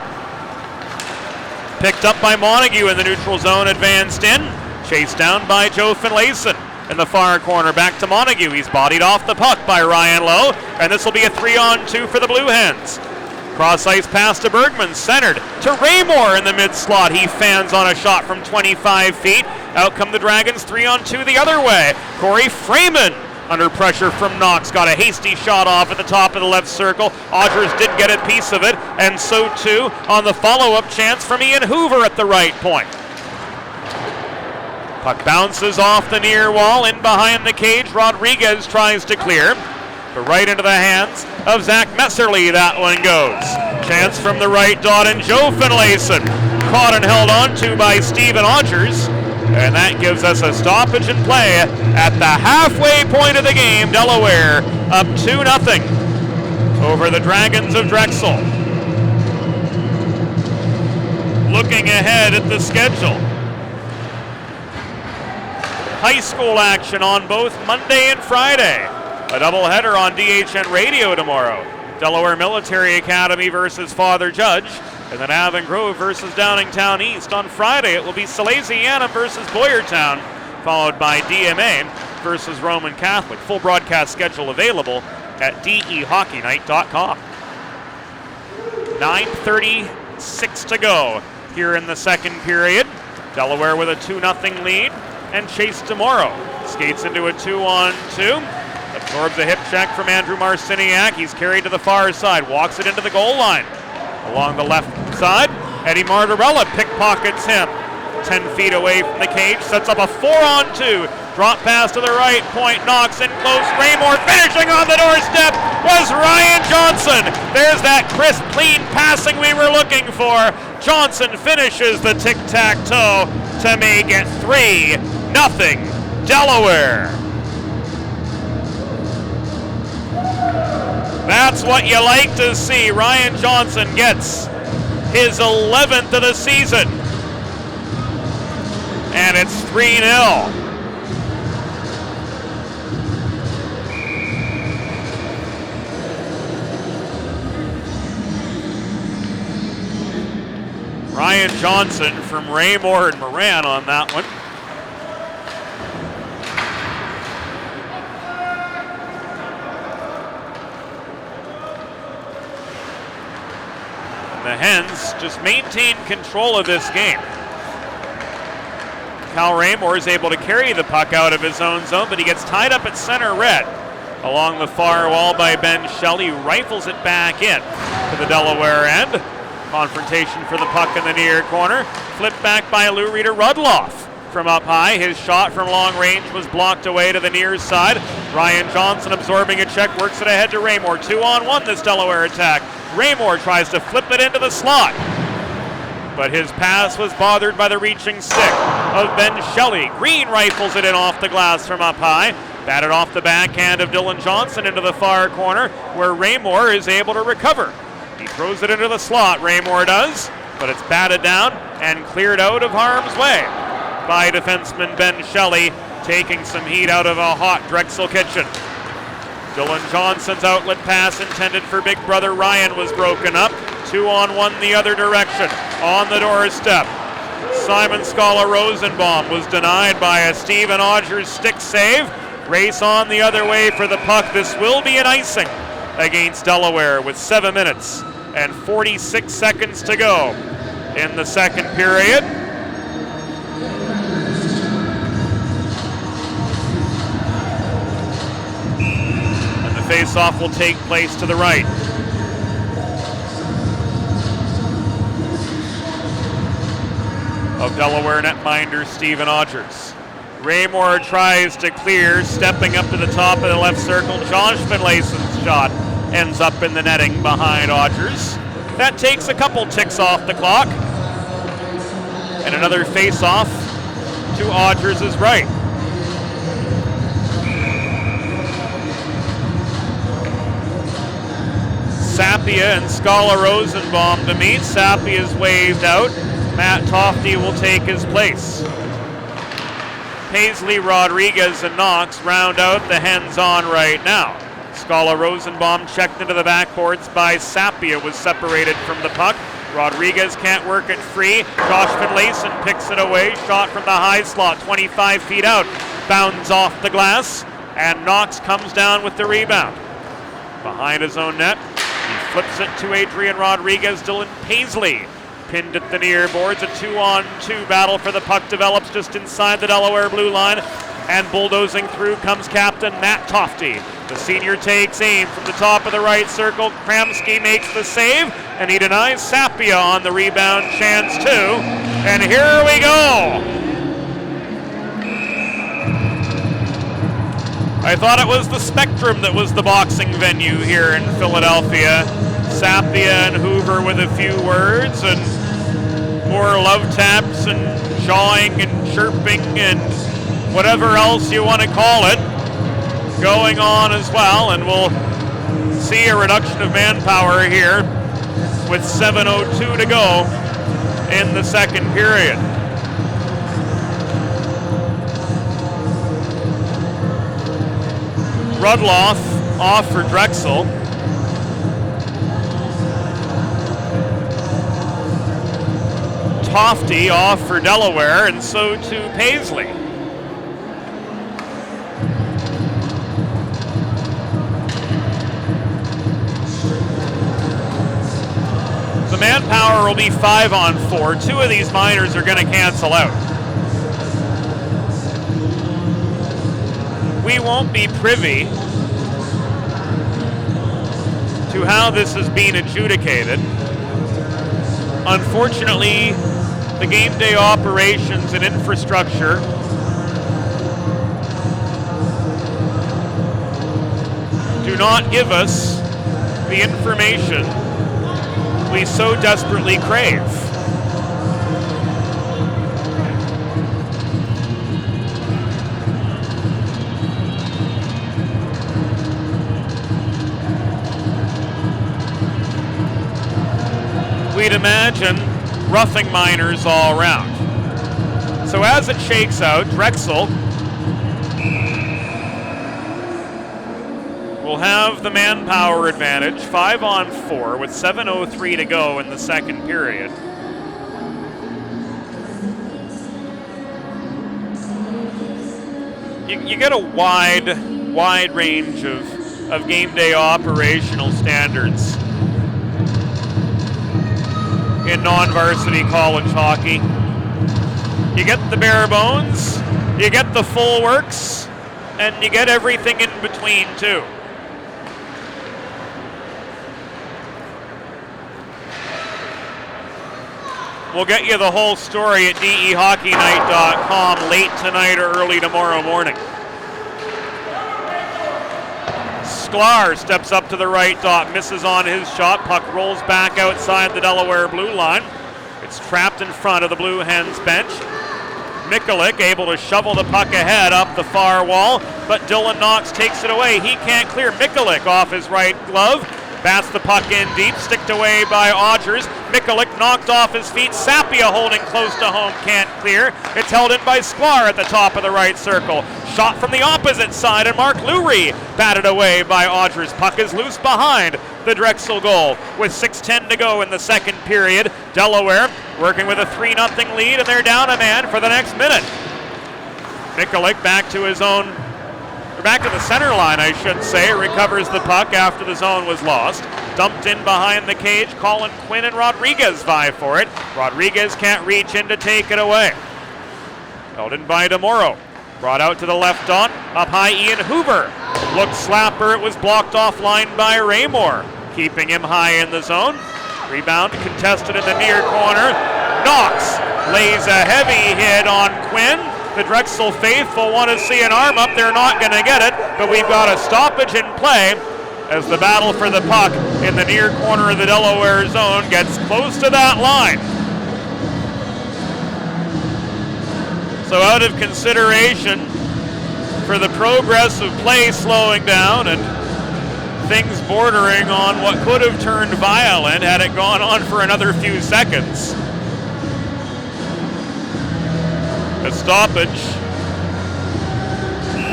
Speaker 2: Picked up by Montague in the neutral zone, advanced in, chased down by Joe Finlayson in the far corner. Back to Montague. He's bodied off the puck by Ryan Lowe, and this will be a 3-on-2 for the Blue Hens. Cross ice pass to Bergman, centered to Raymore in the mid-slot. He fans on a shot from 25 feet. Out come the Dragons, 3-on-2 the other way. Corey Freeman under pressure from Knox, got a hasty shot off at the top of the left circle. Odgers did get a piece of it, and so too on the follow-up chance from Ian Hoover at the right point. Puck bounces off the near wall, in behind the cage. Rodriguez tries to clear, but right into the hands of Zach Messerly that one goes. Chance from the right dot, and Joe Finlayson caught and held on to by Stephen Odgers. And that gives us a stoppage in play at the halfway point of the game. Delaware up 2-0 over the Dragons of Drexel. Looking ahead at the schedule. High school action on both Monday and Friday. A doubleheader on DHN Radio tomorrow. Delaware Military Academy versus Father Judge. And then Avon Grove versus Downingtown East. On Friday, it will be Salesiana versus Boyertown, followed by DMA versus Roman Catholic. Full broadcast schedule available at dehockeynight.com. 9:36 to go here in the second period. Delaware with a 2-0 lead, and Chase Demoro skates into a 2-on-2. Absorbs a hip check from Andrew Marciniak. He's carried to the far side, walks it into the goal line. Along the left side, Eddie Martorella pickpockets him. 10 feet away from the cage, sets up a 4-on-2. Drop pass to the right, point knocks in close. Raymore finishing on the doorstep was Ryan Johnson. There's that crisp, clean passing we were looking for. Johnson finishes the tic-tac-toe to make it 3-0 Delaware. That's what you like to see. Ryan Johnson gets his 11th of the season. And it's 3-0. Ryan Johnson from Raymore and Moran on that one. The Hens just maintain control of this game. Cal Raymore is able to carry the puck out of his own zone, but he gets tied up at center red. Along the far wall by Ben Shelley, rifles it back in to the Delaware end. Confrontation for the puck in the near corner. Flipped back by Lou Reeder Rudloff from up high. His shot from long range was blocked away to the near side. Ryan Johnson absorbing a check, works it ahead to Raymore. 2-on-1 this Delaware attack. Raymore tries to flip it into the slot, but his pass was bothered by the reaching stick of Ben Shelley. Green rifles it in off the glass from up high. Batted off the backhand of Dylan Johnson into the far corner, where Raymore is able to recover. He throws it into the slot, Raymore does, but it's batted down and cleared out of harm's way by defenseman Ben Shelley, taking some heat out of a hot Drexel kitchen. Dylan Johnson's outlet pass intended for big brother Ryan was broken up. 2-on-1 the other direction. On the doorstep, Simon Scala-Rosenbaum was denied by a Steven Odgers stick save. Race on the other way for the puck. This will be an icing against Delaware with 7 minutes and 46 seconds to go in the second period. Face-off will take place to the right. Of Delaware netminder Steven Odgers. Raymore tries to clear, stepping up to the top of the left circle. Josh Finlayson's shot ends up in the netting behind Odgers. That takes a couple ticks off the clock. And another face-off to Odgers' right. Sapia and Scala-Rosenbaum to meet. Sapia's waved out. Matt Tofty will take his place. Paisley, Rodriguez, and Knox round out the Hens on right now. Scala-Rosenbaum checked into the backboards by Sapia, was separated from the puck. Rodriguez can't work it free. Josh Finlayson picks it away. Shot from the high slot, 25 feet out. Bounds off the glass, and Knox comes down with the rebound. Behind his own net. Flips it to Adrian Rodriguez. Dylan Paisley pinned at the near boards. A 2-on-2 battle for the puck develops just inside the Delaware blue line. And bulldozing through comes captain Matt Tofty. The senior takes aim from the top of the right circle. Kramsky makes the save, and he denies Sapia on the rebound chance too. And here we go. I thought it was the Spectrum that was the boxing venue here in Philadelphia. Sapia and Hoover with a few words, and more love taps and jawing and chirping and whatever else you want to call it going on as well. And we'll see a reduction of manpower here with 7:02 to go in the second period. Rudloff off for Drexel. Tofty off for Delaware, and so too Paisley. The manpower will be 5-on-4. Two of these minors are going to cancel out. We won't be privy to how this has been adjudicated. Unfortunately, the game day operations and infrastructure do not give us the information we so desperately crave. We'd imagine roughing minors all around. So as it shakes out, Drexel will have the manpower advantage, 5-on-4 with 7:03 to go in the second period. You get a wide range of game day operational standards in non-varsity college hockey. You get the bare bones, you get the full works, and you get everything in between too. We'll get you the whole story at dehockeynight.com late tonight or early tomorrow morning. Sklar steps up to the right dot, misses on his shot. Puck rolls back outside the Delaware blue line. It's trapped in front of the Blue Hens bench. Mikulik able to shovel the puck ahead up the far wall, but Dylan Knox takes it away. He can't clear. Mikulik off his right glove. Bats the puck in deep, sticked away by Odgers. Mikulik knocked off his feet. Sapia holding close to home, can't clear. It's held in by Sklar at the top of the right circle. Shot from the opposite side, and Mark Lurie batted away by Odgers. Puck is loose behind the Drexel goal with 6:10 to go in the second period. Delaware working with a 3-0 lead, and they're down a man for the next minute. Mikulik back to his own, or back to the center line, I should say. Recovers the puck after the zone was lost. Dumped in behind the cage. Colin Quinn and Rodriguez vie for it. Rodriguez can't reach in to take it away. Held in by DeMoro. Brought out to the left dot. Up high, Ian Hoover. Looked slapper. It was blocked offline by Raymore, keeping him high in the zone. Rebound contested in the near corner. Knox lays a heavy hit on Quinn. The Drexel faithful want to see an arm up. They're not going to get it, but we've got a stoppage in play as the battle for the puck in the near corner of the Delaware zone gets close to that line. So out of consideration for the progress of play slowing down and things bordering on what could have turned violent had it gone on for another few seconds, a stoppage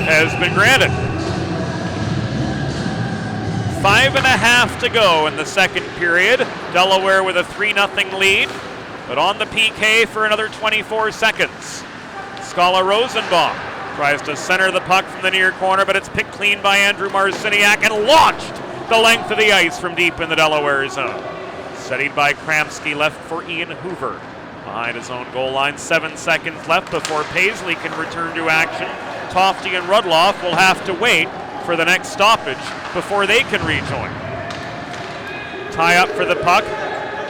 Speaker 2: has been granted. 5.5 to go in the second period. Delaware with a 3-0 lead, but on the PK for another 24 seconds. Skala Rosenbaum tries to center the puck from the near corner, but it's picked clean by Andrew Marciniak and launched the length of the ice from deep in the Delaware zone. Steadied by Kramsky, left for Ian Hoover. Behind his own goal line, 7 seconds left before Paisley can return to action. Tofty and Rudloff will have to wait for the next stoppage before they can rejoin. Tie up for the puck,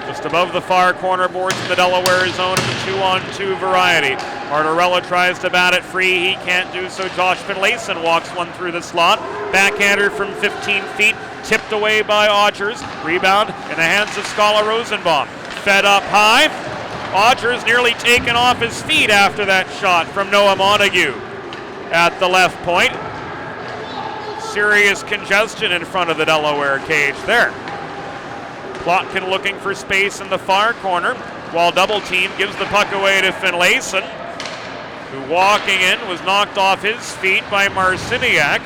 Speaker 2: just above the far corner boards in the Delaware zone in the 2-on-2 variety. Martorella tries to bat it free. He can't do so. Josh Finlayson walks one through the slot. Backhander from 15 feet, tipped away by Odgers. Rebound in the hands of Skala Rosenbaum. Fed up high. Odgers nearly taken off his feet after that shot from Noah Montague at the left point. Serious congestion in front of the Delaware cage there. Plotkin looking for space in the far corner, while double team gives the puck away to Finlayson, who walking in was knocked off his feet by Marciniak.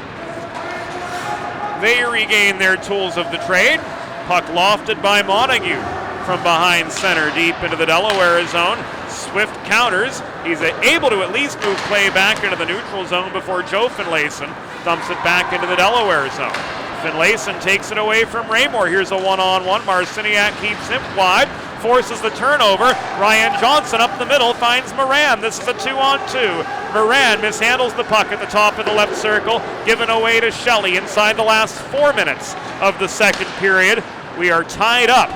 Speaker 2: They regain their tools of the trade. Puck lofted by Montague from behind center deep into the Delaware zone. Swift counters. He's able to at least move play back into the neutral zone before Joe Finlayson dumps it back into the Delaware zone. Finlayson takes it away from Raymore. Here's a one-on-one. Marciniak keeps him wide. forces the turnover. Ryan Johnson up the middle finds Moran. This is a 2-on-2. Moran mishandles the puck at the top of the left circle, given away to Shelley inside the last 4 minutes of the second period. We are tied up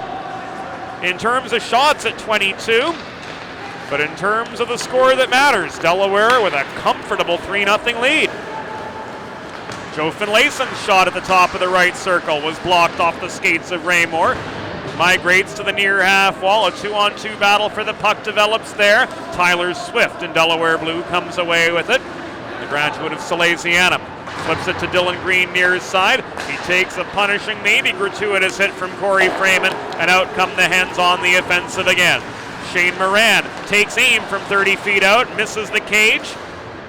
Speaker 2: in terms of shots at 22, but in terms of the score that matters, Delaware with a comfortable 3-0 lead. Joe Finlayson's shot at the top of the right circle was blocked off the skates of Raymore. Migrates to the near half wall. A 2-on-2 battle for the puck develops there. Tyler Swift in Delaware blue comes away with it. The graduate of Salesianum flips it to Dylan Green near his side. He takes a punishing, maybe gratuitous hit from Corey Freeman, and out come the Hens on the offensive again. Shane Moran takes aim from 30 feet out, misses the cage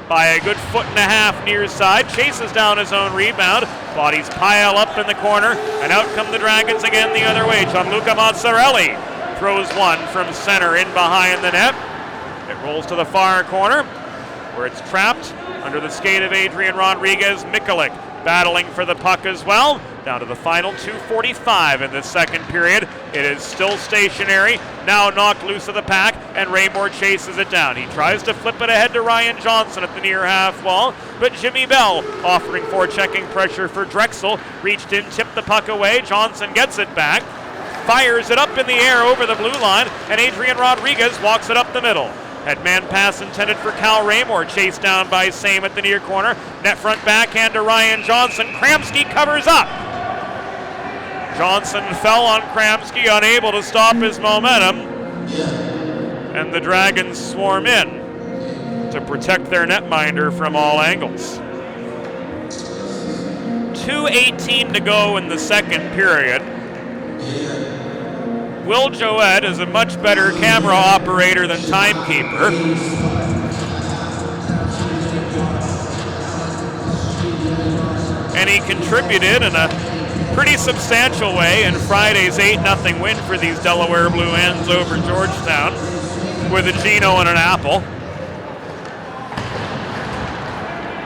Speaker 2: by a good 1.5 foot near side, chases down his own rebound, bodies pile up in the corner, and out come the Dragons again the other way. Gianluca Mazzarelli throws one from center in behind the net. It rolls to the far corner, where it's trapped under the skate of Adrian Rodriguez. Mikulik battling for the puck as well. Down to the final 2:45 in the second period. It is still stationary, now knocked loose of the pack, and Raymore chases it down. He tries to flip it ahead to Ryan Johnson at the near half wall, but Jimmy Bell, offering forechecking pressure for Drexel, reached in, tipped the puck away. Johnson gets it back, fires it up in the air over the blue line, and Adrian Rodriguez walks it up the middle. Headman pass intended for Cal Raymore, chased down by Same at the near corner. Net front backhand to Ryan Johnson. Kramsky covers up. Johnson fell on Kramsky, unable to stop his momentum, and the Dragons swarm in to protect their netminder from all angles. 2:18 to go in the second period. Will Joette is a much better camera operator than timekeeper. And he contributed in a pretty substantial way in Friday's 8-0 win for these Delaware Blue Hens over Georgetown with a Gino and an apple.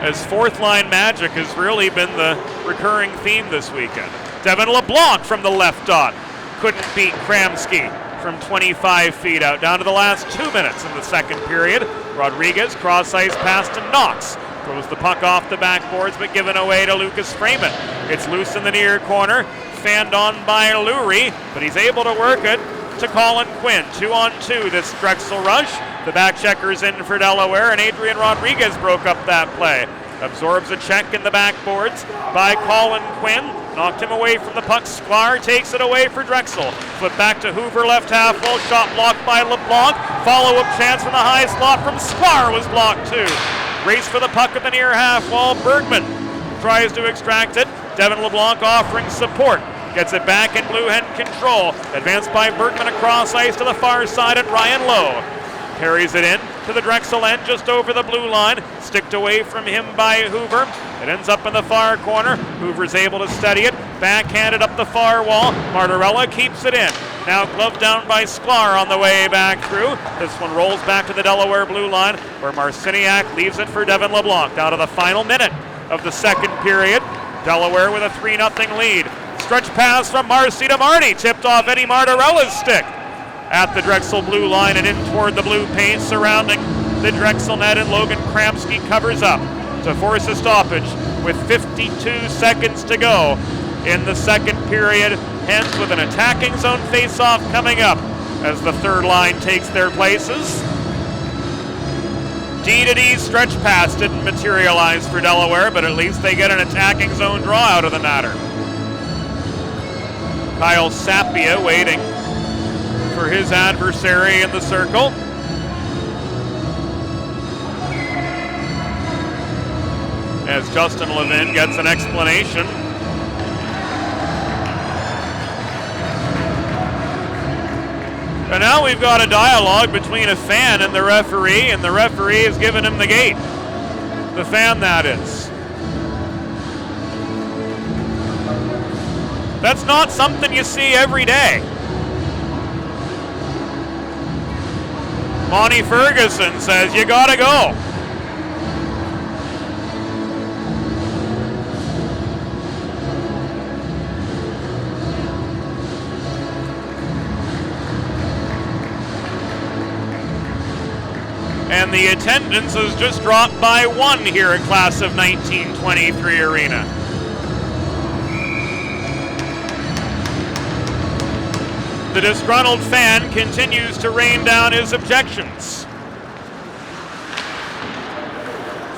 Speaker 2: As fourth line magic has really been the recurring theme this weekend. Devin LeBlanc from the left dot couldn't beat Kramsky from 25 feet out. Down to the last 2 minutes in the second period. Rodriguez, cross-ice pass to Knox. Throws the puck off the backboards, but given away to Lucas Freeman. It's loose in the near corner, fanned on by Lurie, but he's able to work it to Colin Quinn. 2-on-2 this Drexel rush. The back checker's in for Delaware, and Adrian Rodriguez broke up that play. Absorbs a check in the backboards by Colin Quinn. Knocked him away from the puck. Sklar takes it away for Drexel. Flip back to Hoover, left half wall. Shot blocked by LeBlanc. Follow-up chance from the high slot from Sklar was blocked too. Race for the puck at the near half wall. Bergman tries to extract it. Devin LeBlanc offering support. Gets it back in Blue Hen control. Advanced by Bergman across ice to the far side, and Ryan Lowe carries it in to the Drexel end just over the blue line. Sticked away from him by Hoover. It ends up in the far corner. Hoover's able to steady it. Backhanded up the far wall. Martorella keeps it in. Now gloved down by Sklar on the way back through. This one rolls back to the Delaware blue line, where Marciniak leaves it for Devin LeBlanc. Down to the final minute of the second period. Delaware with a 3-0 lead. Stretch pass from Marcy to Marnie. Tipped off Eddie Martorella's stick at the Drexel blue line and in toward the blue paint surrounding the Drexel net, and Logan Kramsky covers up to force a stoppage with 52 seconds to go in the second period. Hens with an attacking zone face-off coming up as the third line takes their places. D-to-D stretch pass didn't materialize for Delaware, but at least they get an attacking zone draw out of the matter. Kyle Sapia waiting for his adversary in the circle. As Justin Levin gets an explanation. And now we've got a dialogue between a fan and the referee has given him the gate. The fan, that is. That's not something you see every day. Monty Ferguson says, you gotta go. And the attendance has just dropped by 1 here at Class of 1923 Arena. The disgruntled fan continues to rain down his objections.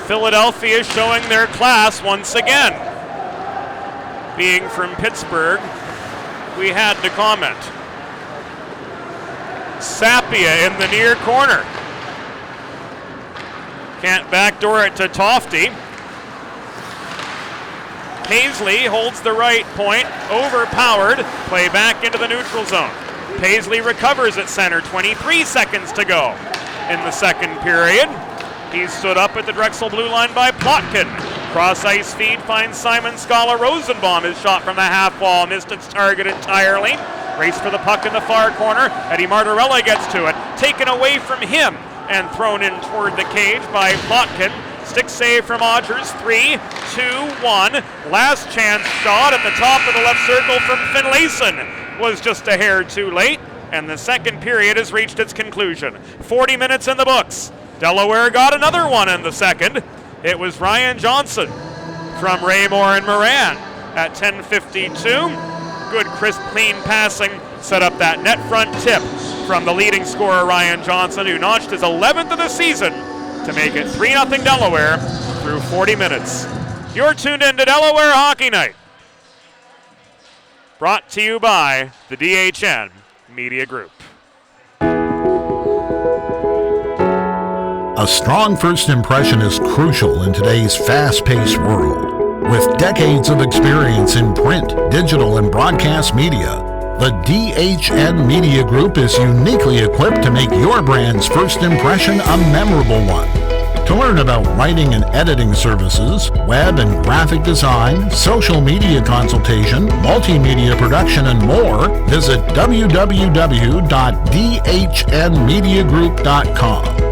Speaker 2: Philadelphia showing their class once again. Being from Pittsburgh, we had to comment. Sapia in the near corner. Can't backdoor it to Tofty. Paisley holds the right point, overpowered, play back into the neutral zone. Paisley recovers at center, 23 seconds to go in the second period. He's stood up at the Drexel blue line by Plotkin. Cross ice feed finds Simon Scala. Rosenbaum is shot from the half wall, missed its target entirely. Race for the puck in the far corner. Eddie Martorella gets to it, taken away from him and thrown in toward the cage by Plotkin. Stick save from Odgers, 3, 2, 1. Last chance shot at the top of the left circle from Finlayson was just a hair too late, and the second period has reached its conclusion. 40 minutes in the books. Delaware got another one in the second. It was Ryan Johnson from Raymore and Moran at 10:52. Good, crisp, clean passing set up that net front tip from the leading scorer Ryan Johnson, who notched his 11th of the season to make it 3-0 Delaware through 40 minutes. You're tuned in to Delaware Hockey Night, brought to you by the DHN Media Group.
Speaker 1: A strong first impression is crucial in today's fast-paced world. With decades of experience in print, digital, and broadcast media, the DHN Media Group is uniquely equipped to make your brand's first impression a memorable one. To learn about writing and editing services, web and graphic design, social media consultation, multimedia production, and more, visit www.dhnmediagroup.com.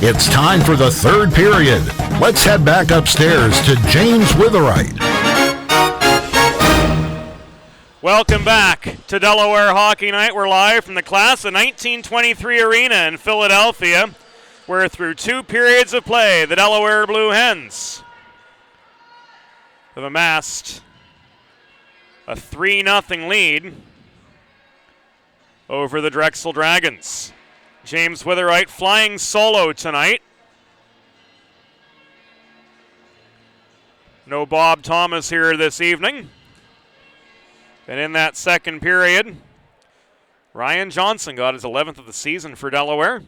Speaker 1: It's time for the third period. Let's head back upstairs to James Witherite.
Speaker 2: Welcome back to Delaware Hockey Night. We're live from the class of 1923 arena in Philadelphia. We're through 2 periods of play. The Delaware Blue Hens have amassed a 3-0 lead over the Drexel Dragons. James Witherite flying solo tonight. No Bob Thomas here this evening. And in that second period, Ryan Johnson got his 11th of the season for Delaware,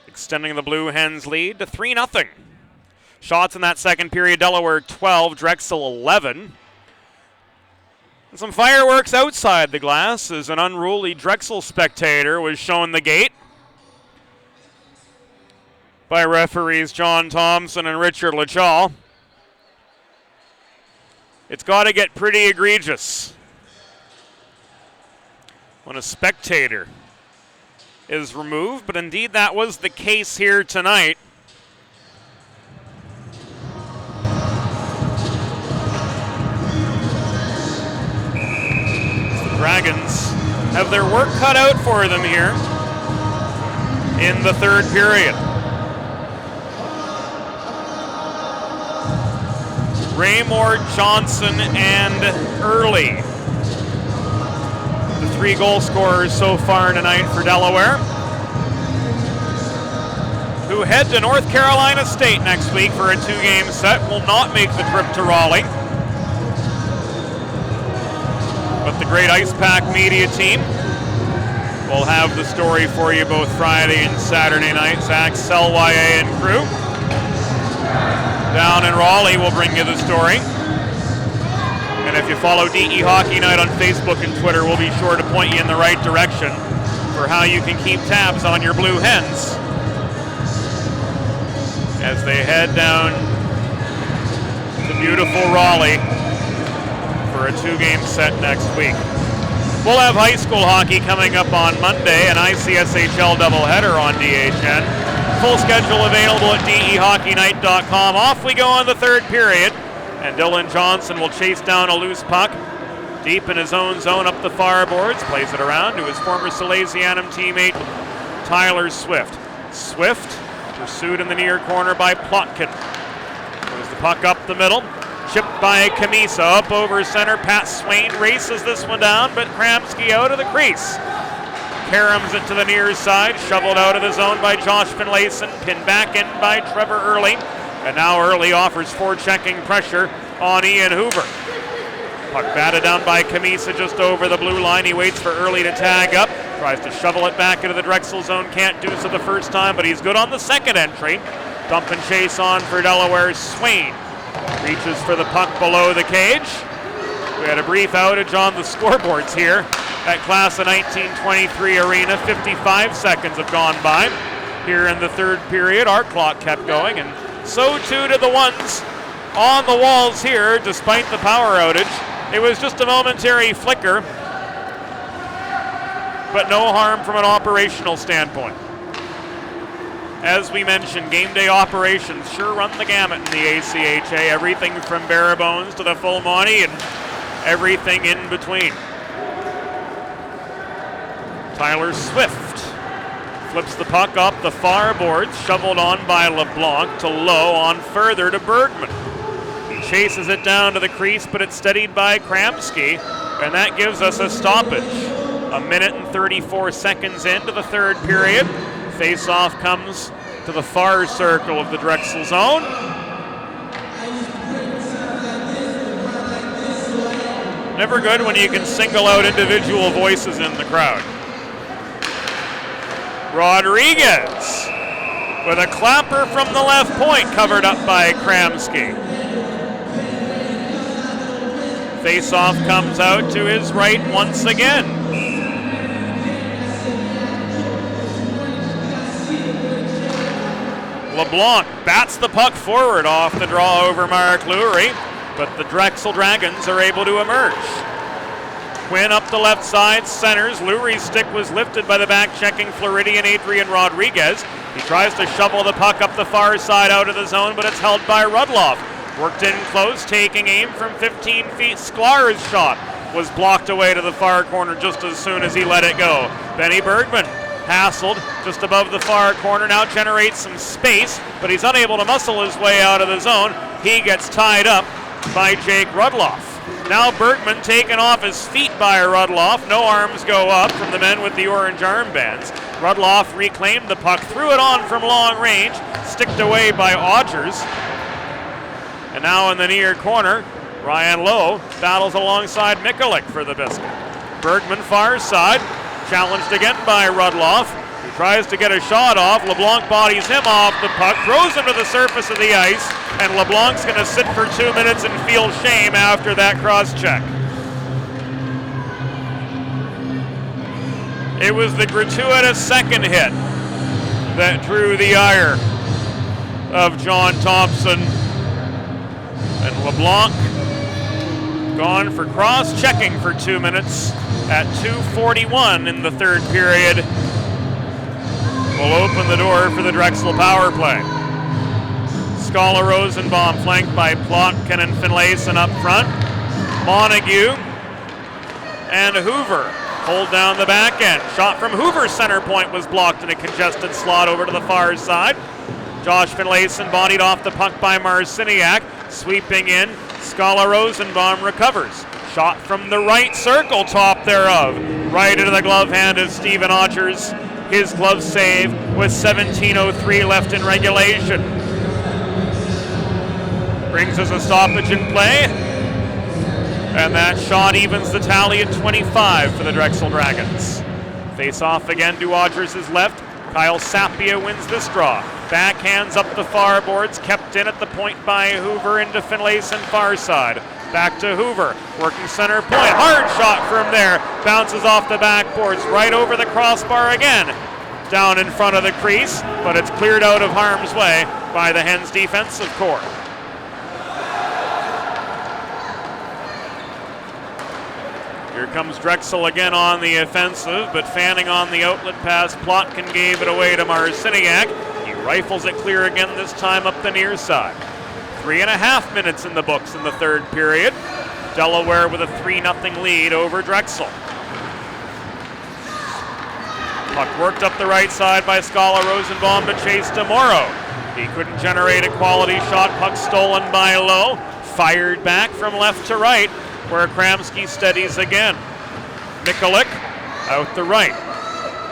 Speaker 2: extending the Blue Hens lead to 3-0. Shots in that second period, Delaware 12, Drexel 11. And some fireworks outside the glass as an unruly Drexel spectator was shown the gate by referees John Thompson and Richard Lachal. It's got to get pretty egregious when a spectator is removed, but indeed that was the case here tonight. The Dragons have their work cut out for them here in the third period. Raymore, Johnson, and Early, the 3 goal scorers so far tonight for Delaware, who head to North Carolina State next week for a 2-game set, will not make the trip to Raleigh. But the great Ice Pack media team will have the story for you both Friday and Saturday night. Zach Selwye and crew down in Raleigh will bring you the story. And if you follow DE Hockey Night on Facebook and Twitter, we'll be sure to point you in the right direction for how you can keep tabs on your Blue Hens as they head down to beautiful Raleigh for a 2-game set next week. We'll have high school hockey coming up on Monday, an ICSHL doubleheader on DHN. Full schedule available at DEHockeyNight.com. Off we go on the third period, and Dylan Johnson will chase down a loose puck deep in his own zone up the far boards, plays it around to his former Salesianum teammate Tyler Swift. Swift pursued in the near corner by Plotkin. Throws the puck up the middle, chipped by Camisa up over center. Pat Swain races this one down, but Kramsky out of the crease. Caroms it to the near side, shoveled out of the zone by Josh Finlayson, pinned back in by Trevor Early, and now Early offers forechecking pressure on Ian Hoover. Puck batted down by Camisa just over the blue line. He waits for Early to tag up, tries to shovel it back into the Drexel zone, can't do so the first time, but he's good on the second entry. Dump and chase on for Delaware's Swain. Reaches for the puck below the cage. We had a brief outage on the scoreboards here at Class of 1923 Arena. 55 seconds have gone by here in the third period. Our clock kept going, and so too did the ones on the walls here, despite the power outage. It was just a momentary flicker, but no harm from an operational standpoint. As we mentioned, game day operations sure run the gamut in the ACHA. Everything from bare bones to the full Monty and everything in between. Tyler Swift flips the puck up the far boards, shoveled on by LeBlanc to Lowe, on further to Bergman. He chases it down to the crease, but it's steadied by Kramsky, and that gives us a stoppage. 1:34 seconds into the third period. Face-off comes to the far circle of the Drexel zone. Never good when you can single out individual voices in the crowd. Rodriguez with a clapper from the left point, covered up by Kramsky. Face-off comes out to his right once again. LeBlanc bats the puck forward off the draw over Mark Lurie, but the Drexel Dragons are able to emerge. Quinn up the left side, centers. Lurie's stick was lifted by the back-checking Floridian Adrian Rodriguez. He tries to shovel the puck up the far side out of the zone, but it's held by Rudloff. Worked in close, taking aim from 15 feet. Sklar's shot was blocked away to the far corner just as soon as he let it go. Benny Bergman hassled just above the far corner, now generates some space, but he's unable to muscle his way out of the zone. He gets tied up by Jake Rudloff. Now Bergman taken off his feet by Rudloff. No arms go up from the men with the orange armbands. Rudloff reclaimed the puck, threw it on from long range, sticked away by Odgers. And now in the near corner, Ryan Lowe battles alongside Mikulik for the biscuit. Bergman far side, challenged again by Rudloff. He tries to get a shot off. LeBlanc bodies him off the puck, throws him to the surface of the ice, and LeBlanc's going to sit for 2 minutes and feel shame after that cross-check. It was the gratuitous second hit that drew the ire of John Thompson. And LeBlanc gone for cross-checking for 2 minutes at 2:41 in the third period. Will open the door for the Drexel power play. Scala Rosenbaum flanked by Plotkin and Finlayson up front. Montague and Hoover hold down the back end. Shot from Hoover's center point was blocked in a congested slot over to the far side. Josh Finlayson bodied off the puck by Marciniak. Sweeping in, Scala Rosenbaum recovers. Shot from the right circle, top thereof. Right into the glove hand of Steven Odgers. His glove save with 17:03 left in regulation. Brings us a stoppage in play. And that shot evens the tally at 25 for the Drexel Dragons. Face off again to Odgers' left. Kyle Sapia wins this draw. Backhands up the far boards, kept in at the point by Hoover into Finlayson far side. Back to Hoover, working center point. Hard shot from there. Bounces off the backboards, right over the crossbar again. Down in front of the crease, but it's cleared out of harm's way by the Hens defensive core. Here comes Drexel again on the offensive, but fanning on the outlet pass. Plotkin gave it away to Marciniak. He rifles it clear again, this time up the near side. 3.5 minutes in the books in the third period. Delaware with a 3-0 lead over Drexel. Puck worked up the right side by Scala Rosenbaum to Chase DeMoro. He couldn't generate a quality shot. Puck stolen by Lowe. Fired back from left to right, where Kramsky steadies again. Mikulik out the right.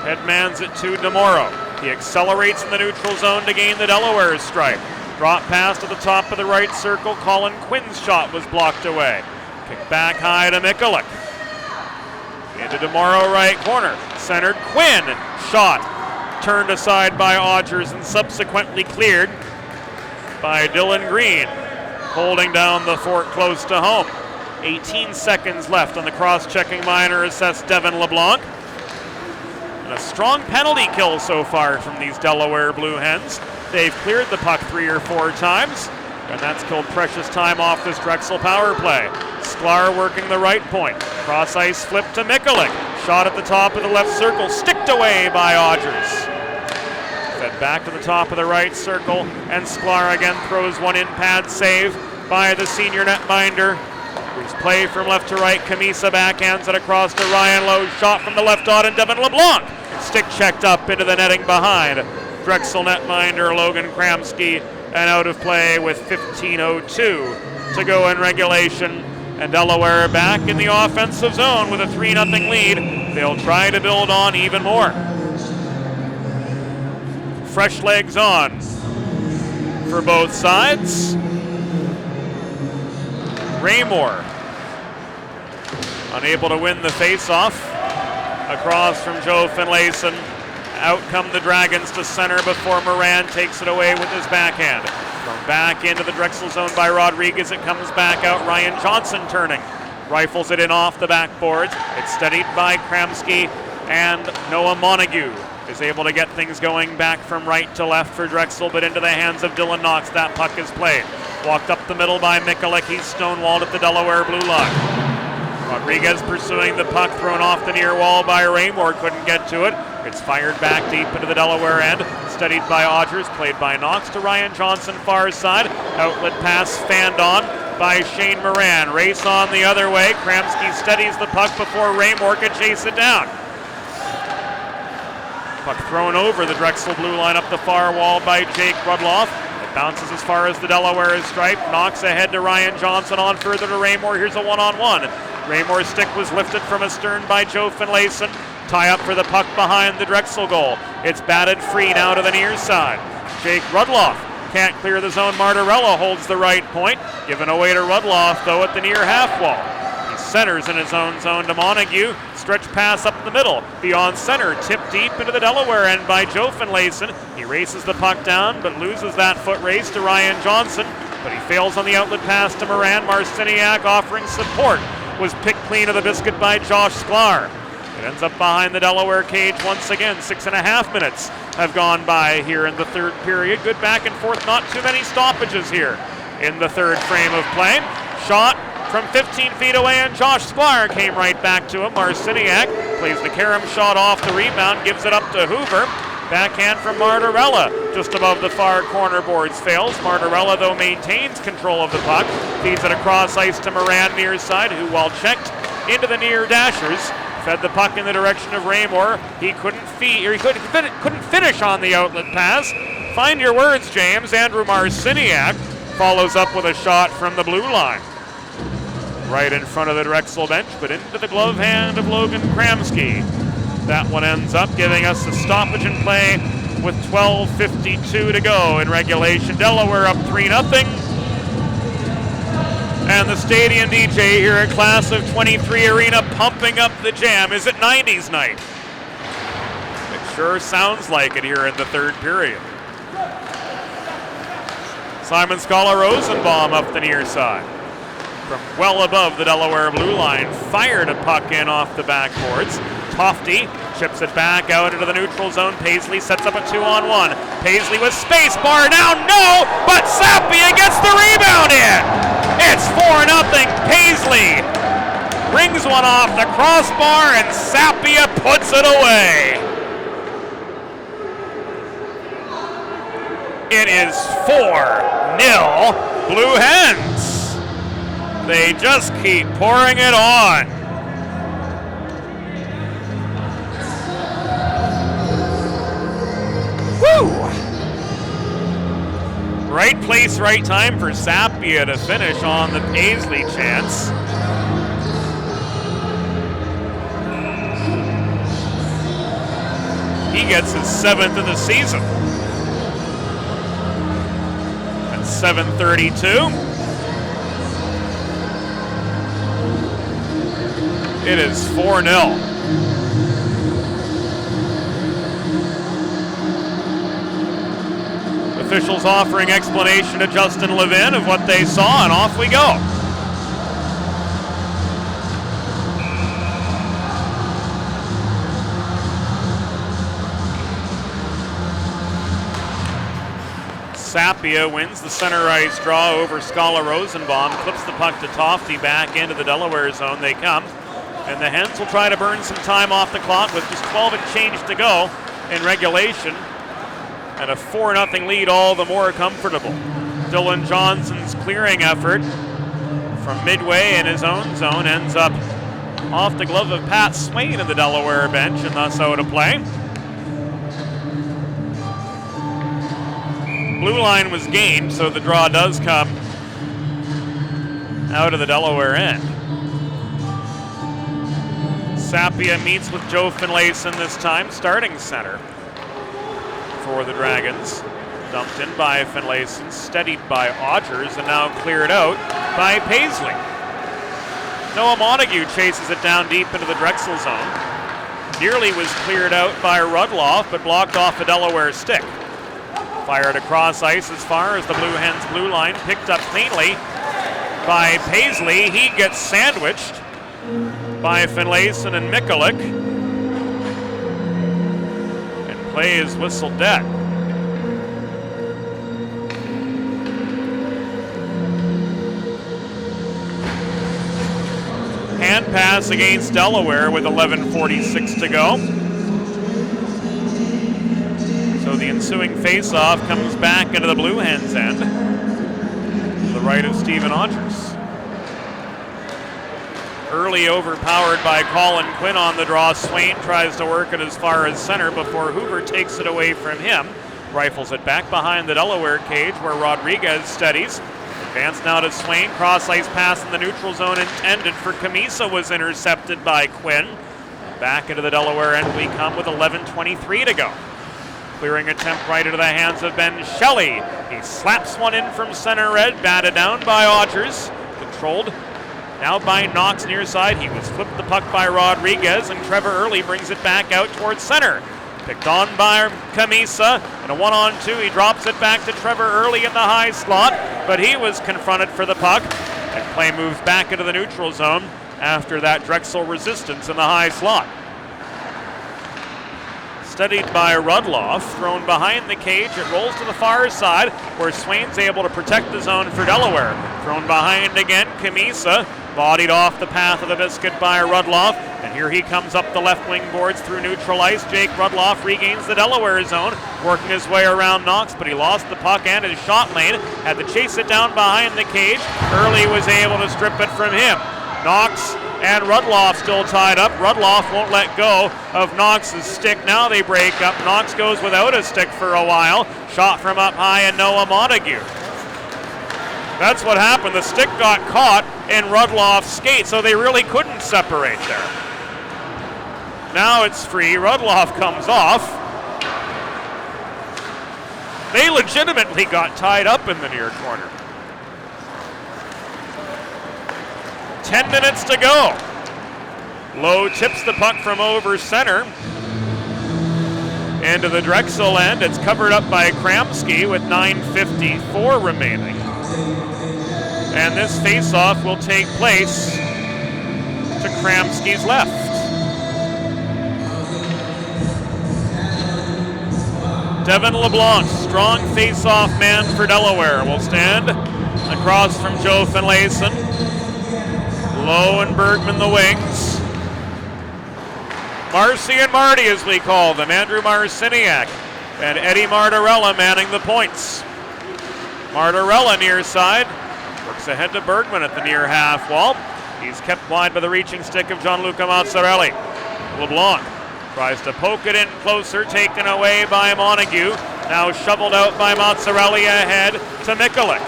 Speaker 2: Headmans it to DeMoro. He accelerates in the neutral zone to gain the Delaware strike. Drop pass to the top of the right circle. Colin Quinn's shot was blocked away. Kick back high to Mikulik. Into DeMoro right corner. Centered Quinn. Shot turned aside by Odgers and subsequently cleared by Dylan Green. Holding down the fort close to home. 18 seconds left on the cross-checking minor assessed Devin LeBlanc. And a strong penalty kill so far from these Delaware Blue Hens. They've cleared the puck 3 or 4 times, and that's killed precious time off this Drexel power play. Sklar working the right point. Cross ice flip to Mikulik. Shot at the top of the left circle, sticked away by Odgers. Fed back to the top of the right circle, and Sklar again throws one in, pad save by the senior netminder. Here's play from left to right. Camisa backhands it across to Ryan Lowe. Shot from the left dot and Devin LeBlanc. Stick checked up into the netting behind Drexel netminder Logan Kramsky, and out of play with 15:02 to go in regulation. And Delaware back in the offensive zone with a 3-0 lead. They'll try to build on even more. Fresh legs on for both sides. Raymore unable to win the faceoff. Across from Joe Finlayson. Out come the Dragons to center before Moran takes it away with his backhand. From back into the Drexel zone by Rodriguez, it comes back out. Ryan Johnson turning. Rifles it in off the backboards. It's steadied by Kramsky, and Noah Montague is able to get things going back from right to left for Drexel, but into the hands of Dylan Knox. That puck is played. Walked up the middle by Mikulik. He's stonewalled at the Delaware blue line. Rodriguez pursuing the puck, thrown off the near wall by Raymore, couldn't get to it. It's fired back deep into the Delaware end, studied by Odgers, played by Knox to Ryan Johnson, far side. Outlet pass fanned on by Shane Moran. Race on the other way. Kramsky steadies the puck before Raymore could chase it down. Puck thrown over the Drexel blue line up the far wall by Jake Rudloff. It bounces as far as the Delaware stripe. Knocks ahead to Ryan Johnson, on further to Raymore. Here's a one-on-one. Raymore's stick was lifted from astern by Joe Finlayson. Tie up for the puck behind the Drexel goal. It's batted free now to the near side. Jake Rudloff can't clear the zone. Martirella holds the right point. Given away to Rudloff, though, at the near half wall. He centers in his own zone to Montague. Stretch pass up the middle. Beyond center. Tipped deep into the Delaware end by Joe Finlayson. He races the puck down, but loses that foot race to Ryan Johnson. But he fails on the outlet pass to Moran. Marciniak offering support. Was picked clean of the biscuit by Josh Sklar. It ends up behind the Delaware cage once again. 6.5 minutes have gone by here in the third period. Good back and forth, not too many stoppages here in the third frame of play. Shot from 15 feet away, and Josh Sklar came right back to him. Marciniak plays the carom shot off the rebound, gives it up to Hoover. Backhand from Martirella, just above the far corner boards, fails. Martirella, though, maintains control of the puck. Feeds it across ice to Moran near side, who, while checked into the near dashers, fed the puck in the direction of Raymore. He couldn't finish on the outlet pass. Find your words, James. Andrew Marciniak follows up with a shot from the blue line. Right in front of the Drexel bench, but into the glove hand of Logan Kramsky. That one ends up giving us a stoppage in play with 12:52 to go in regulation. Delaware up 3-0. And the stadium DJ here at Class of 23 Arena pumping up the jam. Is it 90s night? It sure sounds like it here in the third period. Simon Scala-Rosenbaum up the near side. From well above the Delaware blue line, fired a puck in off the backboards. Tofty chips it back out into the neutral zone. Paisley sets up a 2-on-1. Paisley with space bar now, no, but Sapia gets the rebound in. It's 4-0. Paisley rings one off the crossbar, and Sapia puts it away. It is 4-0 Blue Hens. They just keep pouring it on. Woo! Right place, right time for Sapia to finish on the Paisley chance. He gets his 7th of the season. At 7:32. It is 4-0. Officials offering explanation to Justin Levin of what they saw, and off we go. Sapia wins the center ice draw over Scala-Rosenbaum, clips the puck to Tofty, back into the Delaware zone they come. And the Hens will try to burn some time off the clock with just 12 and change to go in regulation. And a 4-0 lead, all the more comfortable. Dylan Johnson's clearing effort from midway in his own zone ends up off the glove of Pat Swain in the Delaware bench, and thus out of play. Blue line was gained, so the draw does come out of the Delaware end. Sapia meets with Joe Finlayson this time, starting center for the Dragons. Dumped in by Finlayson, steadied by Odgers, and now cleared out by Paisley. Noah Montague chases it down deep into the Drexel zone. Nearly was cleared out by Rudloff, but blocked off a Delaware stick. Fired across ice as far as the Blue Hens blue line, picked up cleanly by Paisley. He gets sandwiched by Finlayson and Mikulik, and play is whistled dead. hand pass against Delaware with 11:46 to go. So the ensuing face-off comes back into the Blue Hens' end, to the right of Stephen Odgers. Early overpowered by Colin Quinn on the draw. Swain tries to work it as far as center before Hoover takes it away from him. Rifles it back behind the Delaware cage where Rodriguez steadies. Advance now to Swain. Cross-ice pass in the neutral zone intended for Camisa was intercepted by Quinn. Back into the Delaware end we come with 11:23 to go. Clearing attempt right into the hands of Ben Shelley. He slaps one in from center red, batted down by Odgers. Controlled now by Knox near side. He was flipped the puck by Rodriguez, and Trevor Early brings it back out towards center. Picked on by Camisa, and a 1-on-2. He drops it back to Trevor Early in the high slot, but he was confronted for the puck, and play moves back into the neutral zone after that Drexel resistance in the high slot. Steadied by Rudloff, thrown behind the cage. It rolls to the far side where Swain's able to protect the zone for Delaware. Thrown behind again, Camisa, bodied off the path of the biscuit by Rudloff. And here he comes up the left wing boards through neutral ice. Jake Rudloff regains the Delaware zone, working his way around Knox, but he lost the puck and his shot lane. Had to chase it down behind the cage. Early was able to strip it from him. Knox and Rudloff still tied up. Rudloff won't let go of Knox's stick. Now they break up. Knox goes without a stick for a while. Shot from up high and Noah Montague. That's what happened. The stick got caught in Rudloff's skate, so they really couldn't separate there. Now it's free. Rudloff comes off. They legitimately got tied up in the near corner. 10 minutes to go. Lowe tips the puck from over center into the Drexel end. It's covered up by Kramsky with 9:54 remaining. And this faceoff will take place to Kramsky's left. Devin LeBlanc, strong faceoff man for Delaware, will stand across from Joe Finlayson. Lowe and Bergman the wings. Marcy and Marty, as we call them. Andrew Marciniak and Eddie Martorella manning the points. Martorella near side. Works ahead to Bergman at the near half wall. He's kept wide by the reaching stick of Gianluca Mazzarelli. LeBlanc tries to poke it in closer, taken away by Montague. Now shoveled out by Mazzarelli ahead to Mikulik.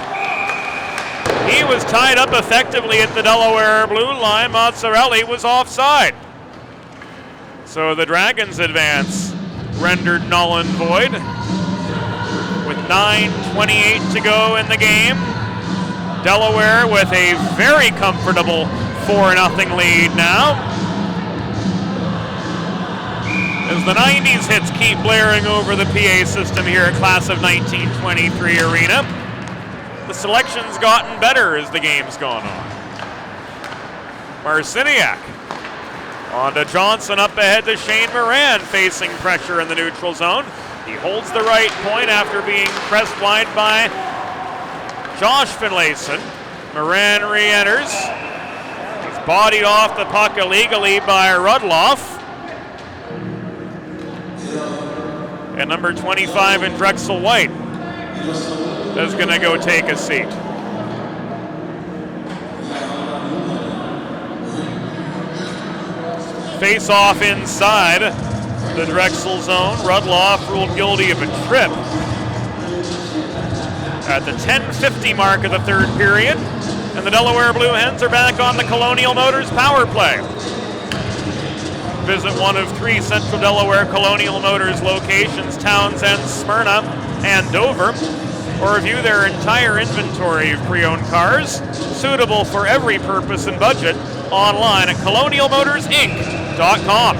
Speaker 2: He was tied up effectively at the Delaware blue line. Mazzarelli was offside. So the Dragons advance rendered null and void. With 9:28 to go in the game. Delaware with a very comfortable 4-0 lead now. As the 90s hits keep blaring over the PA system here at Class of 1923 Arena. The selection's gotten better as the game's gone on. Marciniak on to Johnson, up ahead to Shane Moran, facing pressure in the neutral zone. He holds the right point after being pressed wide by Josh Finlayson. Moran re-enters. He's bodied off the puck illegally by Rudloff. And number 25 in Drexel White is going to go take a seat. Face off inside the Drexel zone. Rudloff ruled guilty of a trip at the 10:50 mark of the third period. And the Delaware Blue Hens are back on the Colonial Motors power play. Visit one of 3 Central Delaware Colonial Motors locations, Townsend, Smyrna, and Dover, or view their entire inventory of pre-owned cars, suitable for every purpose and budget, online at colonialmotorsinc.com.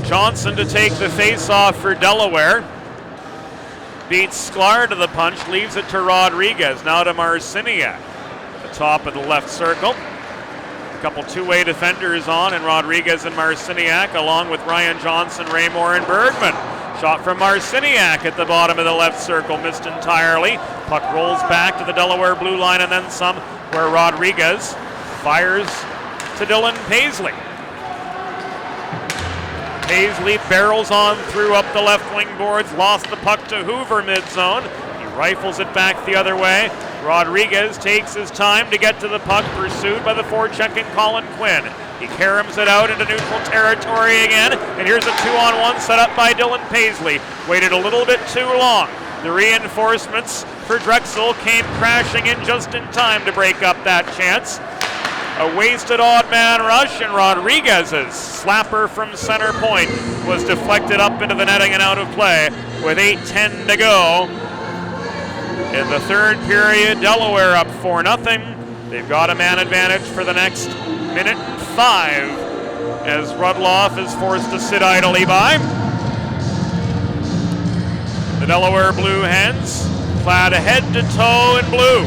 Speaker 2: Johnson to take the face-off for Delaware. Beats Sklar to the punch, leaves it to Rodriguez, now to Marciniak. Top of the left circle. A couple two-way defenders on, and Rodriguez and Marciniak, along with Ryan Johnson, Raymore, and Bergman. Shot from Marciniak at the bottom of the left circle, missed entirely. Puck rolls back to the Delaware blue line and then some, where Rodriguez fires to Dylan Paisley. Paisley barrels on through up the left wing boards, lost the puck to Hoover mid-zone. He rifles it back the other way. Rodriguez takes his time to get to the puck, pursued by the forechecking Colin Quinn. He caroms it out into neutral territory again, and here's a 2-on-1 set up by Dylan Paisley. Waited a little bit too long. The reinforcements for Drexel came crashing in just in time to break up that chance. A wasted odd man rush, and Rodriguez's slapper from center point was deflected up into the netting and out of play with 8:10 to go. In the third period, Delaware up 4-0. They've got a man advantage for the next minute and 5 as Rudloff is forced to sit idly by. The Delaware Blue Hens clad head to toe in blue.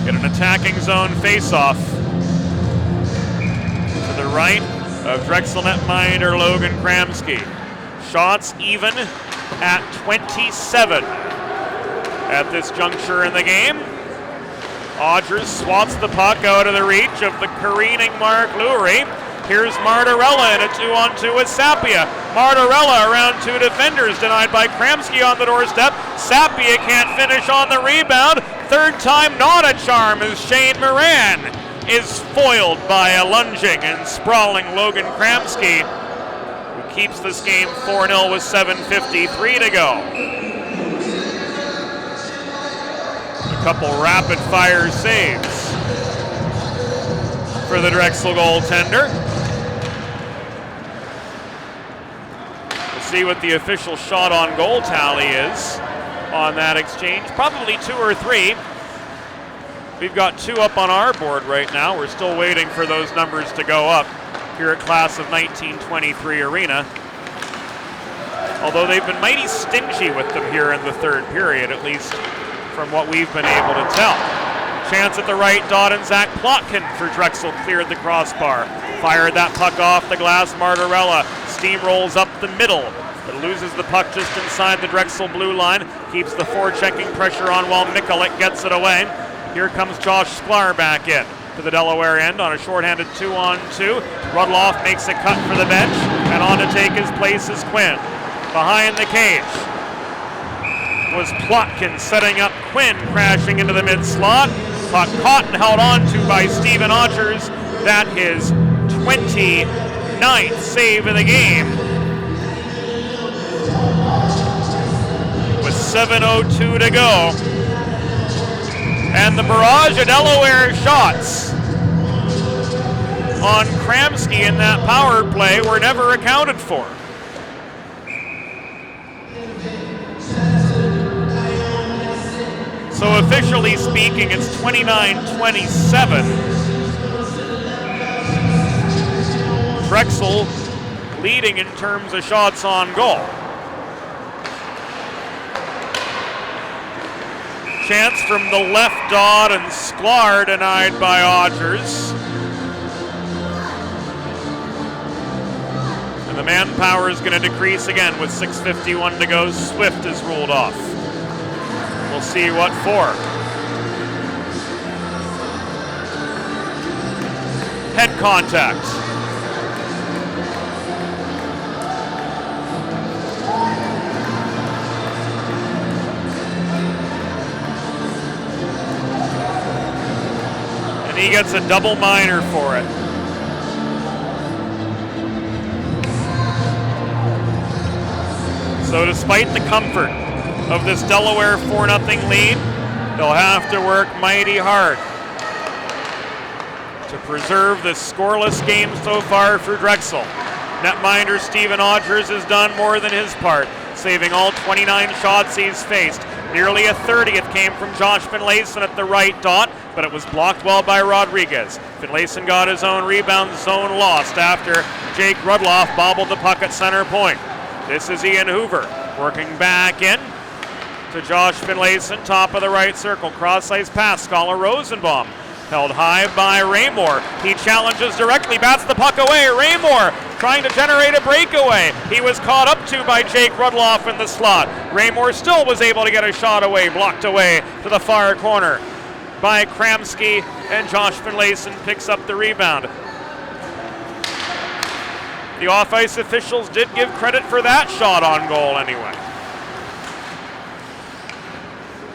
Speaker 2: Get an attacking zone faceoff to the right of Drexel netminder Logan Kramsky. Shots even at 27 at this juncture in the game. Odgers swats the puck out of the reach of the careening Mark Lurie. Here's Martorella in a 2-on-2 with Sapia. Martorella around 2 defenders, denied by Kramsky on the doorstep. Sapia can't finish on the rebound. Third time not a charm as Shane Moran is foiled by a lunging and sprawling Logan Kramsky, who keeps this game 4-0 with 7:53 to go. A couple rapid fire saves for the Drexel goaltender. We'll see what the official shot on goal tally is on that exchange. Probably 2 or 3. We've got 2 up on our board right now. We're still waiting for those numbers to go up here at Class of 1923 Arena. Although they've been mighty stingy with them here in the third period, at least from what we've been able to tell. Chance at the right dot, and Zach Plotkin for Drexel cleared the crossbar. Fired that puck off the glass. Martorella steamrolls up the middle, but loses the puck just inside the Drexel blue line. Keeps the forechecking pressure on while Mikulik gets it away. Here comes Josh Sklar back in to the Delaware end on a shorthanded 2-on-2. Rudloff makes a cut for the bench, and on to take his place is Quinn. Behind the cage was Plotkin setting up Quinn, crashing into the mid-slot. Puck caught and held on to by Steven Odgers. That his 29th save of the game. With 7:02 to go. And the barrage of Delaware shots on Kramsky in that power play were never accounted for. So officially speaking, it's 29-27. Drexel leading in terms of shots on goal. Chance from the left dot, and Sklar denied by Odgers. And the manpower is going to decrease again with 6:51 to go. Swift is ruled off. We'll see what for. Head contact. And he gets a double minor for it. So despite the comfort of this Delaware 4-0 lead, they'll have to work mighty hard to preserve this scoreless game so far for Drexel. Netminder Steven Odgers has done more than his part, saving all 29 shots he's faced. Nearly a 30th came from Josh Finlayson at the right dot, but it was blocked well by Rodriguez. Finlayson got his own rebound, zone lost after Jake Rudloff bobbled the puck at center point. This is Ian Hoover working back in to Josh Finlayson, top of the right circle. Cross-ice pass, Scholar Rosenbaum Held high by Raymore. He challenges directly, bats the puck away. Raymore trying to generate a breakaway. He was caught up to by Jake Rudloff in the slot. Raymore still was able to get a shot away, blocked away to the far corner by Kramsky, and Josh Finlayson picks up the rebound. The off-ice officials did give credit for that shot on goal anyway.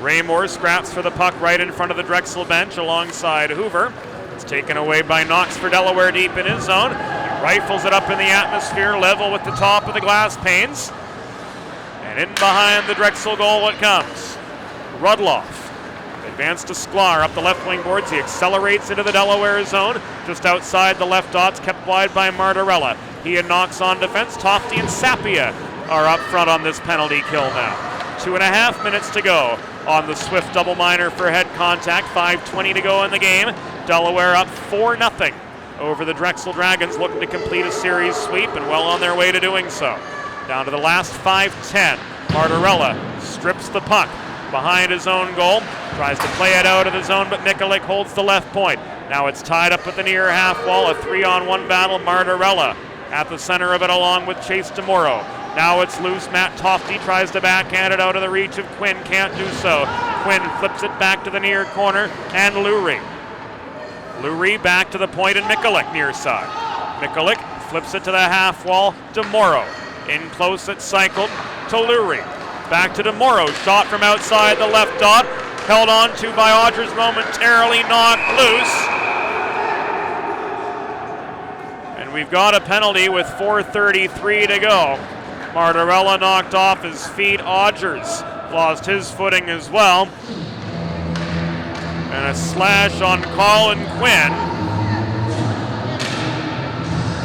Speaker 2: Raymore scraps for the puck right in front of the Drexel bench alongside Hoover. It's taken away by Knox for Delaware deep in his zone. He rifles it up in the atmosphere, level with the top of the glass panes. And in behind the Drexel goal it comes. Rudloff advanced to Sklar up the left wing boards. He accelerates into the Delaware zone. Just outside the left dots, kept wide by Martorella. He and Knox on defense. Tofty and Sapia are up front on this penalty kill now. 2.5 minutes to go on the Swift double minor for head contact. 5:20 to go in the game. Delaware up 4-0 over the Drexel Dragons, looking to complete a series sweep and well on their way to doing so. Down to the last 5:10. Martorella strips the puck behind his own goal. Tries to play it out of the zone, but Mikulik holds the left point. Now it's tied up at the near half wall. A 3-on-1 battle. Martorella at the center of it along with Chase DeMoro. Now it's loose. Matt Tofty tries to backhand it out of the reach of Quinn. Can't do so. Quinn flips it back to the near corner, and Lurie. Lurie back to the point, and Mikulik near side. Mikulik flips it to the half wall. DeMoro in close. It's cycled to Lurie. Back to DeMoro. Shot from outside the left dot. Held on to by Odgers, momentarily knocked loose. And we've got a penalty with 4:33 to go. Martorella knocked off his feet. Odgers lost his footing as well. And a slash on Colin Quinn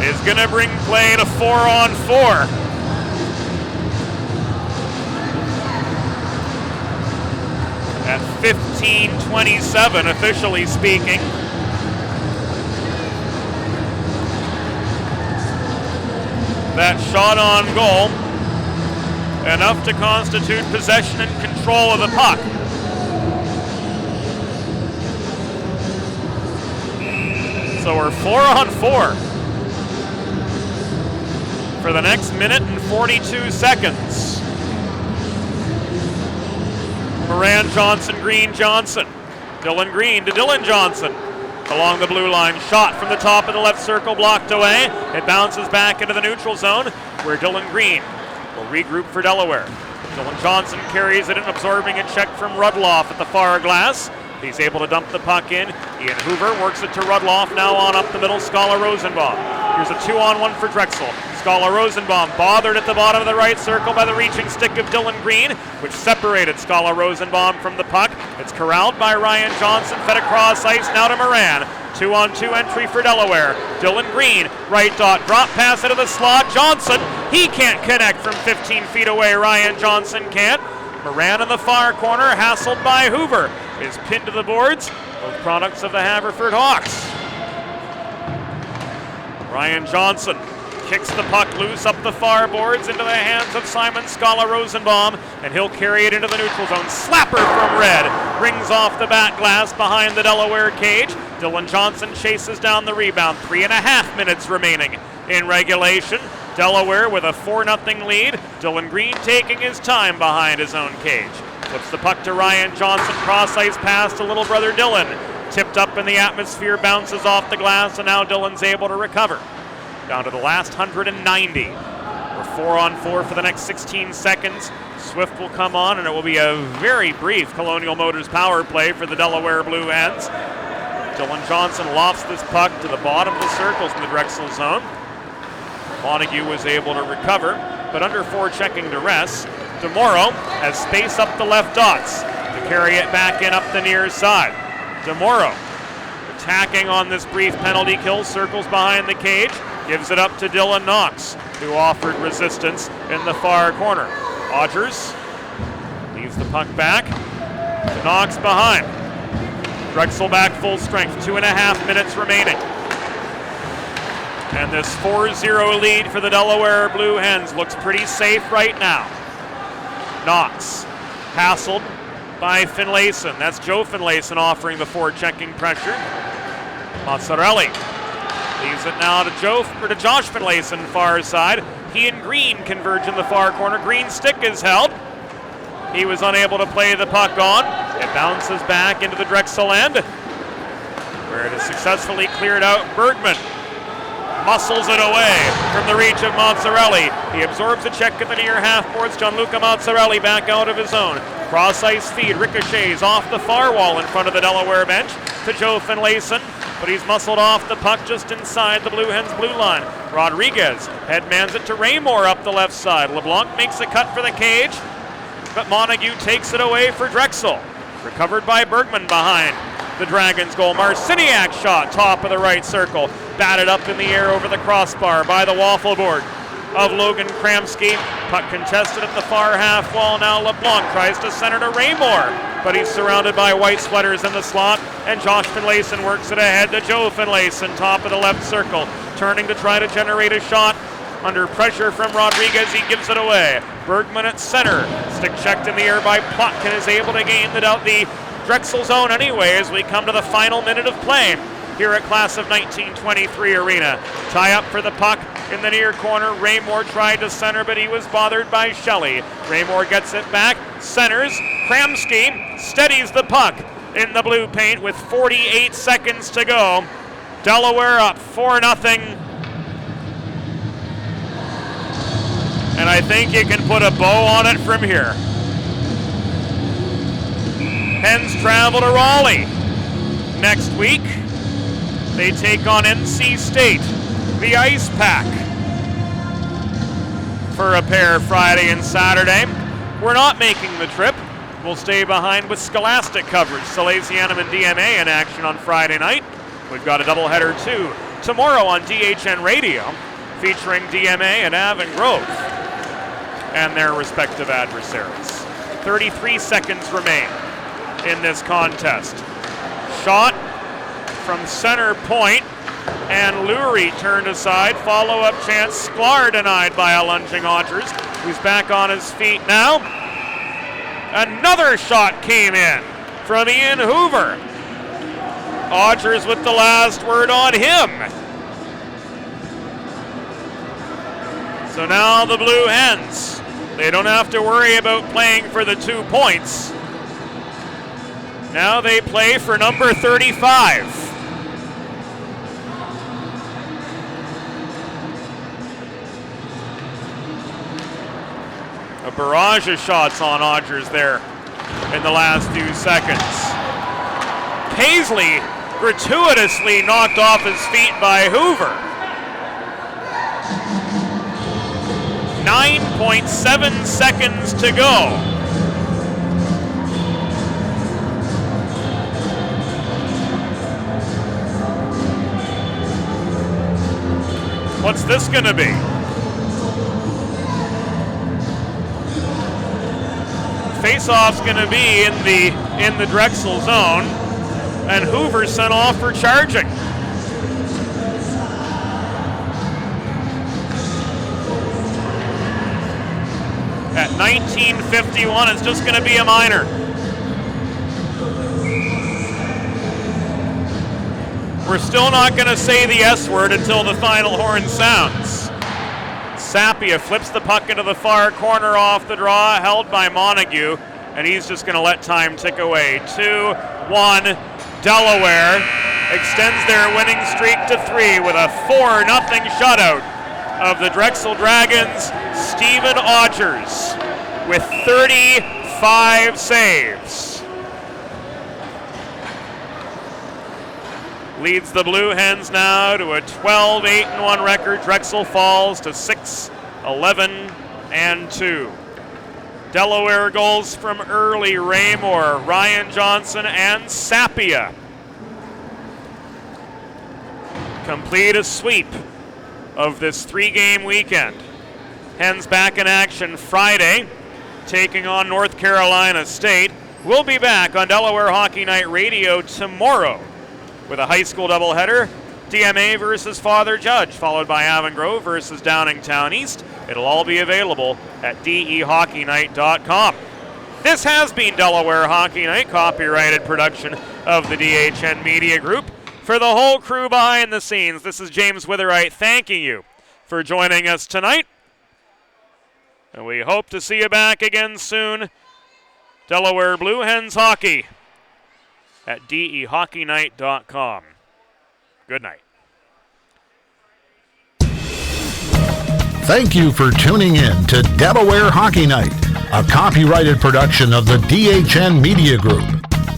Speaker 2: is going to bring play to 4-on-4. At 15:27, officially speaking. That shot on goal, enough to constitute possession and control of the puck. So we're 4-on-4 for the next minute and 42 seconds. Moran, Johnson, Green, Johnson. Dylan Green to Dylan Johnson. Along the blue line, shot from the top of the left circle, blocked away. It bounces back into the neutral zone, where Dylan Green will regroup for Delaware. Dylan Johnson carries it in, absorbing a check from Rudloff at the far glass. He's able to dump the puck in. Ian Hoover works it to Rudloff, now on up the middle, Skala Rosenbaum. Here's a 2-on-1 for Drexel. Skala Rosenbaum bothered at the bottom of the right circle by the reaching stick of Dylan Green, which separated Skala Rosenbaum from the puck. It's corralled by Ryan Johnson, fed across ice now to Moran. 2-on-2 entry for Delaware. Dylan Green, right dot, drop pass into the slot. Johnson, he can't connect from 15 feet away. Ryan Johnson can't. Moran in the far corner, hassled by Hoover, is pinned to the boards, both products of the Haverford Hawks. Ryan Johnson kicks the puck loose up the far boards into the hands of Simon Skala Rosenbaum, and he'll carry it into the neutral zone. Slapper from Red rings off the back glass behind the Delaware cage. Dylan Johnson chases down the rebound. 3.5 minutes remaining in regulation. Delaware with a 4-0 lead. Dylan Green taking his time behind his own cage. Flips the puck to Ryan Johnson. Cross ice pass to little brother Dylan. Tipped up in the atmosphere, bounces off the glass, and now Dylan's able to recover. Down to the last 190. We're 4-on-4 for the next 16 seconds. Swift will come on, and it will be a very brief Colonial Motors power play for the Delaware Blue Hens. Dylan Johnson lofts this puck to the bottom of the circles in the Drexel zone. Montague was able to recover, but under forechecking duress, DeMoro has space up the left dots to carry it back in up the near side. DeMoro attacking on this brief penalty kill, circles behind the cage, gives it up to Dylan Knox, who offered resistance in the far corner. Odgers leaves the puck back to Knox behind. Drexel back full strength, 2.5 minutes remaining. And this 4-0 lead for the Delaware Blue Hens looks pretty safe right now. Knox hassled by Finlayson. That's Joe Finlayson offering the forechecking pressure. Mozzarella leaves it now to Josh Finlayson, far side. He and Green converge in the far corner. Green's stick is held. He was unable to play the puck on. It bounces back into the Drexel end, where it is successfully cleared out. Bergman muscles it away from the reach of Mozzarella. He absorbs a check at the near half boards. Gianluca Mozzarella back out of his zone. Cross ice feed ricochets off the far wall in front of the Delaware bench to Joe Finlayson, but he's muscled off the puck just inside the Blue Hens blue line. Rodriguez headmans it to Raymore up the left side. LeBlanc makes a cut for the cage, but Montague takes it away for Drexel. Recovered by Bergman behind the Dragons goal. Marciniak shot, top of the right circle. Batted up in the air over the crossbar by the waffle board of Logan Kramsky. Puck contested at the far half wall. Now LeBlanc tries to center to Raymore, but he's surrounded by white sweaters in the slot, and Josh Finlayson works it ahead to Joe Finlayson, top of the left circle, turning to try to generate a shot. Under pressure from Rodriguez, he gives it away. Bergman at center. Stick checked in the air by Plotkin, is able to gain the Drexel zone anyway as we come to the final minute of play here at Class of 1923 Arena. Tie up for the puck in the near corner. Raymore tried to center, but he was bothered by Shelley. Raymore gets it back, centers. Kramsky steadies the puck in the blue paint with 48 seconds to go. Delaware up 4-0. And I think you can put a bow on it from here. Hens travel to Raleigh. Next week, they take on NC State, the Ice Pack, for a pair Friday and Saturday. We're not making the trip. We'll stay behind with Scholastic coverage. Salesianum and DMA in action on Friday night. We've got a doubleheader too tomorrow on DHN Radio, featuring DMA and Avon Grove and their respective adversaries. 33 seconds remain in this contest. Shot from center point, and Lurie turned aside. Follow-up chance. Sklar denied by a lunging Odgers, who's back on his feet now. Another shot came in from Ian Hoover. Odgers with the last word on him. So now the Blue Hens, they don't have to worry about playing for the 2 points. Now they play for number 35. A barrage of shots on Odgers there in the last few seconds. Paisley gratuitously knocked off his feet by Hoover. 9.7 seconds to go. What's this going to be? Face-off's going to be in the Drexel zone, and Hoover sent off for charging. At 19:51, it's just going to be a minor. We're still not going to say the S word until the final horn sounds. Sapia flips the puck into the far corner off the draw, held by Montague, and he's just going to let time tick away. 2-1, Delaware extends their winning streak to 3 with a 4-0 shutout of the Drexel Dragons. Stephen Odgers with 35 saves leads the Blue Hens now to a 12-8-1 record. Drexel falls to 6-11-2. Delaware goals from early Raymore, Ryan Johnson, and Sapia complete a sweep of this 3-game weekend. Hens back in action Friday, taking on North Carolina State. We'll be back on Delaware Hockey Night Radio tomorrow with a high school doubleheader, DMA versus Father Judge, followed by Avon Grove versus Downingtown East. It'll all be available at dehockeynight.com. This has been Delaware Hockey Night, copyrighted production of the DHN Media Group. For the whole crew behind the scenes, this is James Witherite thanking you for joining us tonight. And we hope to see you back again soon. Delaware Blue Hens Hockey at dehockeynight.com. Good night.
Speaker 1: Thank you for tuning in to Delaware Hockey Night, a copyrighted production of the DHN Media Group.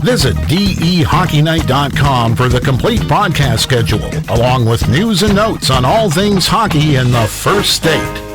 Speaker 1: Visit dehockeynight.com for the complete broadcast schedule, along with news and notes on all things hockey in the First State.